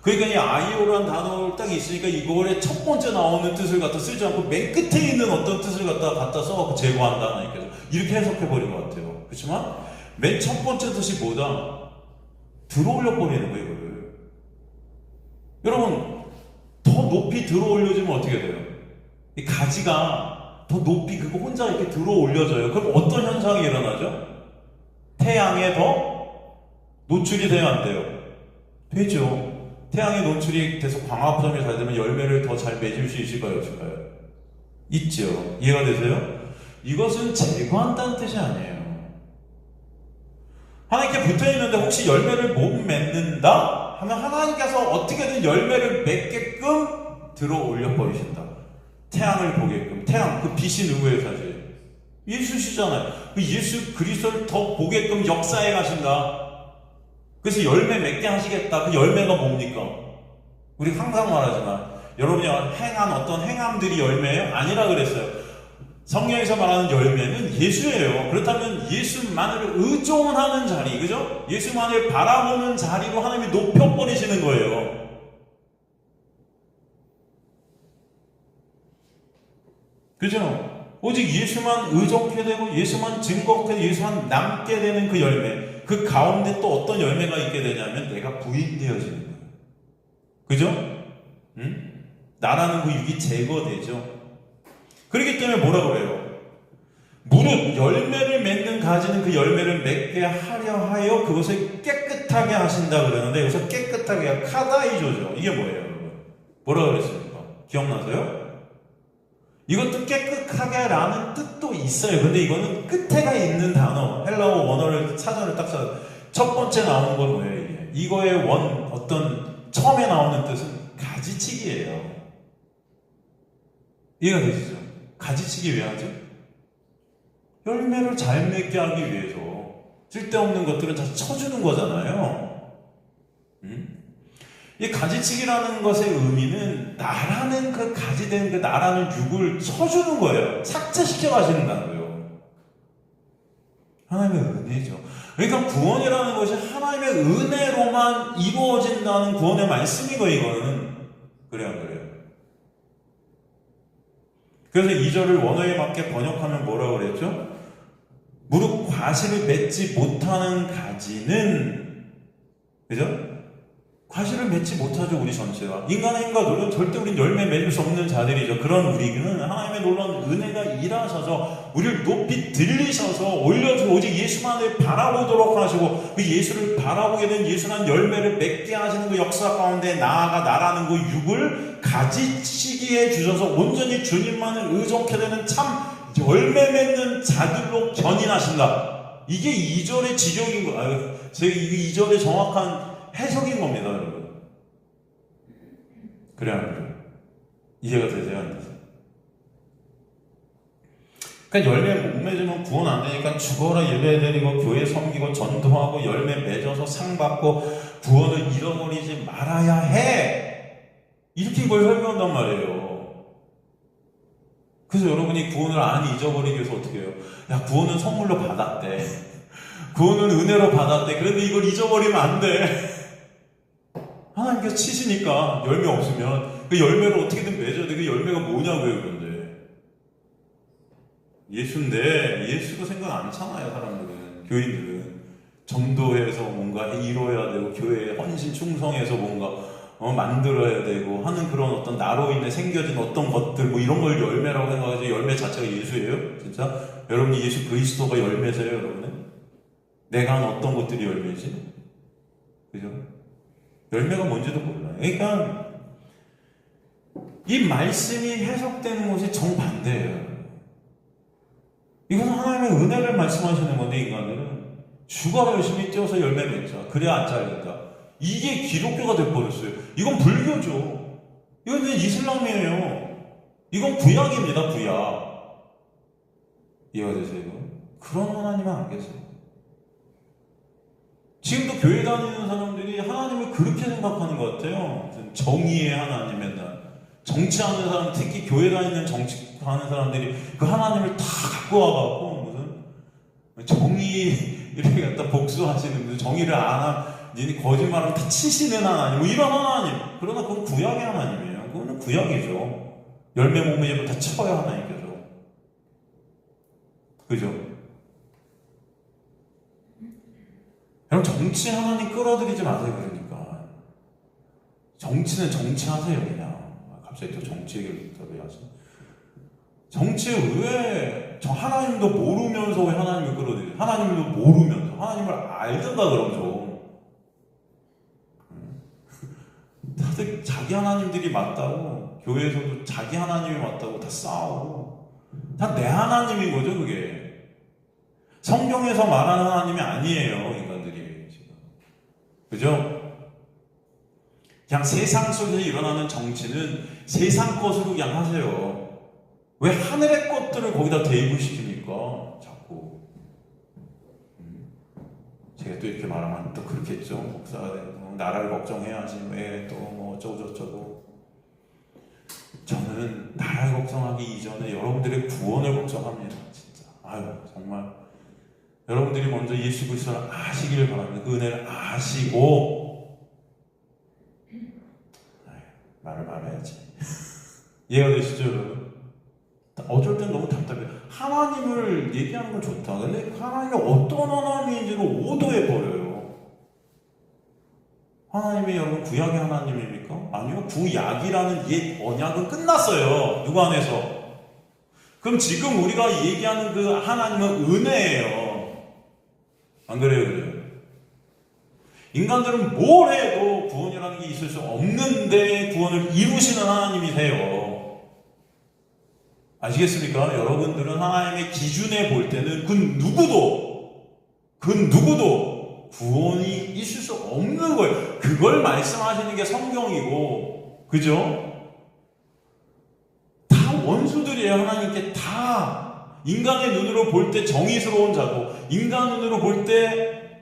그러니까 이 아이오라는 단어를 딱 있으니까 이거의 첫 번째 나오는 뜻을 갖다 쓰지 않고 맨 끝에 있는 어떤 뜻을 갖다 써서 제거한다 하니까 이렇게 해석해버린 것 같아요. 그렇지만 맨 첫 번째 뜻이 뭐다? 들어올려버리는 거예요 이거를. 여러분 더 높이 들어올려지면 어떻게 돼요? 이 가지가 더 높이 그거 혼자 이렇게 들어올려져요. 그럼 어떤 현상이 일어나죠? 태양에 더 노출이 돼야 안 돼요? 되죠. 태양에 노출이 돼서 광합성이 잘 되면 열매를 더 잘 맺을 수 있을까요? 없을까요? 있죠. 이해가 되세요? 이것은 제거한다는 뜻이 아니에요. 하나님께 붙어있는데 혹시 열매를 못 맺는다? 하면 하나님께서 어떻게든 열매를 맺게끔 들어 올려버리신다. 태양을 보게끔. 태양, 그 빛이 누구예요 사실? 예수시잖아요. 그 예수 그리스도를 더 보게끔 역사해 가신다. 그래서 열매 맺게 하시겠다. 그 열매가 뭡니까? 우리 항상 말하지만 여러분이 행한 어떤 행함들이 열매예요? 아니라 그랬어요. 성경에서 말하는 열매는 예수예요. 그렇다면 예수만을 의존하는 자리, 그죠? 예수만을 바라보는 자리로 하나님이 높여버리시는 거예요. 그죠? 오직 예수만 의존케 되고 예수만 증거하게 되고 예수만 남게 되는 그 열매, 그 가운데 또 어떤 열매가 있게 되냐면 내가 부인되어지는 거예요. 그죠? 나라는 그 육이 제거되죠. 그렇기 때문에 뭐라 그래요? 무릇 열매를 맺는 가지는 그 열매를 맺게 하려 하여 그것을 깨끗 깨끗하게 하신다 그러는데 여기서 깨끗하게가 카다이조죠. 이게 뭐예요, 여러분? 뭐라고 그랬습니까? 기억나세요? 이것도 깨끗하게 라는 뜻도 있어요. 근데 이거는 끝에가 있는 단어, 헬라어 원어를 사전을 딱 찾아. 첫 번째 나오는 건 뭐예요, 이게? 이거의 어떤 처음에 나오는 뜻은 가지치기예요. 이해가 되시죠? 가지치기 왜 하죠? 열매를 잘 맺게 하기 위해서. 쓸데없는 것들은 다 쳐주는 거잖아요. 이 가지치기라는 것의 의미는 나라는 그 가지된 그 나라는 육을 쳐주는 거예요. 삭제시켜 가시는다는 거예요. 하나님의 은혜죠. 그러니까 구원이라는 것이 하나님의 은혜로만 이루어진다는 구원의 말씀이고, 이거는. 그래요, 안 그래요? 그래서 2절을 원어에 맞게 번역하면 뭐라고 그랬죠? 무릇 과실을 맺지 못하는 가지는, 그죠? 과실을 맺지 못하죠, 우리 전체가. 인간의 힘과 노력은 절대 우린 열매 맺을 수 없는 자들이죠. 그런 우리는 하나님의 놀라운 은혜가 일하셔서 우리를 높이 들리셔서 올려주고 오직 예수만을 바라보도록 하시고, 그 예수를 바라보게 된 예수란 열매를 맺게 하시는 그 역사 가운데 나아가 나라는 그 육을 가지치기해 주셔서 온전히 주님만을 의존케 되는 참 열매 맺는 자들로 견인하신다. 이게 2절의 지경인 거예요. 제가 이 2절의 정확한 해석인 겁니다, 여러분. 그래, 안 그래요? 이해가 되세요, 안 되세요? 그러니까 열매 못 맺으면 구원 안 되니까 죽어라 예배 드리고 교회 섬기고 전도하고 열매 맺어서 상 받고 구원을 잃어버리지 말아야 해. 이렇게 이걸 설명한단 말이에요. 그래서 여러분이 구원을 안 잊어버리기 위해서 어떻게 해요? 야, 구원은 선물로 받았대. 구원은 은혜로 받았대. 그런데 이걸 잊어버리면 안 돼. 하나님께서 치시니까 열매 없으면 그 열매를 어떻게든 맺어야 돼. 그 열매가 뭐냐고요, 그런데. 예수인데 예수가 생각 안 차나요, 사람들은. 교인들은. 전도해서 뭔가 이뤄야 되고 교회에 헌신 충성해서 뭔가 만들어야 되고 하는 그런 어떤 나로 인해 생겨진 어떤 것들 뭐 이런 걸 열매라고 생각하지. 열매 자체가 예수예요? 진짜? 여러분이 예수 그리스도가 열매세요, 여러분은? 내가 한 어떤 것들이 열매지? 그죠? 열매가 뭔지도 몰라요. 그러니까 이 말씀이 해석되는 것이 정반대예요. 이것은 하나님의 은혜를 말씀하시는 건데, 인간들은 죽어라 열심히 뛰어서 열매 맺자. 그래야 안 잘린다. 이게 기독교가 돼버렸어요. 이건 불교죠. 이건 이슬람이에요. 이건 구약입니다, 구약. 이해가 되세요? 그런 하나님은 안 계세요. 지금도 교회 다니는 사람들이 하나님을 그렇게 생각하는 것 같아요. 정의의 하나님, 맨날. 정치하는 사람, 특히 교회 다니는 정치하는 사람들이 그 하나님을 다 갖고 와갖고, 무슨, 정의, 이렇게 갖다 복수하시는, 무슨 정의를 안 하니 거짓말하면 다 치시는 하나님, 뭐 이런 하나님. 그러나 그건 구약의 하나님이에요. 그거는 구약이죠. 열매 못 맺으면 다 쳐야 하나님께서. 그죠? 여러분, 정치 하나님 끌어들이지 마세요, 그러니까. 정치는 정치하세요, 그냥. 갑자기 또 정치 얘기를 왜 하지? 정치에 왜, 하나님도 모르면서 왜 하나님을 끌어들여요? 하나님도 모르면서. 하나님을 알든가, 그럼 좀. 다들 자기 하나님들이 맞다고, 교회에서도 자기 하나님이 맞다고 다 싸우고, 다 내 하나님인 거죠, 그게. 성경에서 말하는 하나님이 아니에요, 인간들이 지금. 그죠? 그냥 세상 속에서 일어나는 정치는 세상 것으로 그냥 하세요. 왜 하늘의 것들을 거기다 대입을 시킵니까? 자꾸. 제가 또 이렇게 말하면 또 그렇겠죠. 목사가 되고 나라를 걱정해야지. 왜 또 뭐 어쩌고저쩌고. 저는 나라를 걱정하기 이전에 여러분들의 구원을 걱정합니다. 진짜. 아유, 정말. 여러분들이 먼저 예수 그리스도를 아시기를 바랍니다. 그 은혜를 아시고. 말을 말해야지. 이해가 되시죠, 여러분? 어쩔 땐 너무 답답해요. 하나님을 얘기하는 건 좋다. 근데 하나님이 어떤 하나님인지를 오도해버려요. 하나님이 여러분 구약의 하나님입니까? 아니요. 구약이라는 옛 언약은 끝났어요. 누구 안에서? 그럼 지금 우리가 얘기하는 그 하나님은 은혜예요. 안 그래요? 그래요? 인간들은 뭘 해도 구원이라는 게 있을 수 없는데 구원을 이루시는 하나님이세요. 아시겠습니까? 여러분들은 하나님의 기준에 볼 때는 그 누구도 구원이 있을 수 없는 거예요. 그걸 말씀하시는 게 성경이고, 그죠? 다 원수들이에요. 하나님께 다. 인간의 눈으로 볼 때 정의스러운 자도, 인간 눈으로 볼 때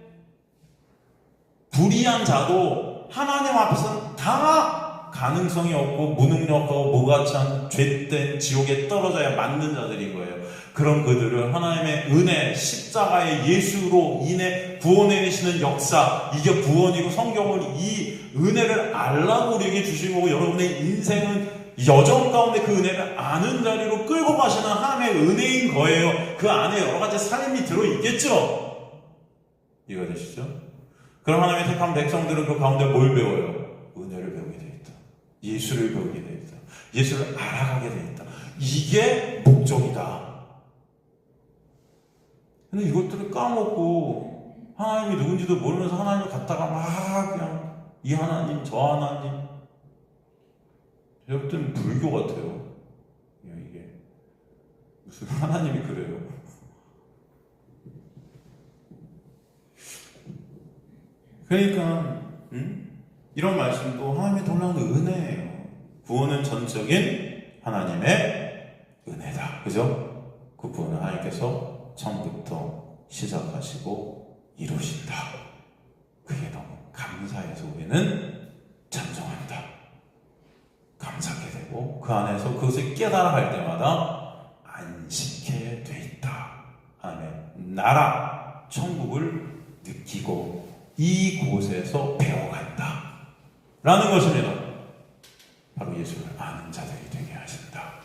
불의한 자도 하나님 앞에서는 다 가능성이 없고 무능력하고 무가치한 죄된 지옥에 떨어져야 맞는 자들인 거예요. 그런 그들을 하나님의 은혜, 십자가의 예수로 인해 구원해내시는 역사, 이게 구원이고 성경은 이 은혜를 알라고 우리에게 주신 거고, 여러분의 인생은 여정 가운데 그 은혜를 아는 자리로 끌고 가시는 하나님의 은혜인 거예요. 그 안에 여러 가지 삶이 들어있겠죠? 이해가 되시죠? 그럼 하나님의 택한 백성들은 그 가운데 뭘 배워요? 은혜를 배우게 되어 있다. 예수를 배우게 되어 있다. 예수를 알아가게 되어 있다. 이게 목적이다. 근데 이것들을 까먹고 하나님이 누군지도 모르면서 하나님을 갖다가 막 그냥 이 하나님 저 하나님, 여러분들은 불교 같아요. 이게 무슨 하나님이 그래요. 그러니까 이런 말씀도 하나님의 놀라운 은혜예요. 구원은 전적인 하나님의 은혜다. 그죠? 그 구원은 하나님께서 처음부터 시작하시고 이루신다. 그게 너무 감사해서 우리는 찬송한다. 감사하게 되고 그 안에서 그것을 깨달아갈 때마다 안식해 돼 있다. 하나님의 나라, 천국을 느끼고 이곳에서 배워간다 라는 것입니다. 바로 예수를 아는 자들이 되게 하신다.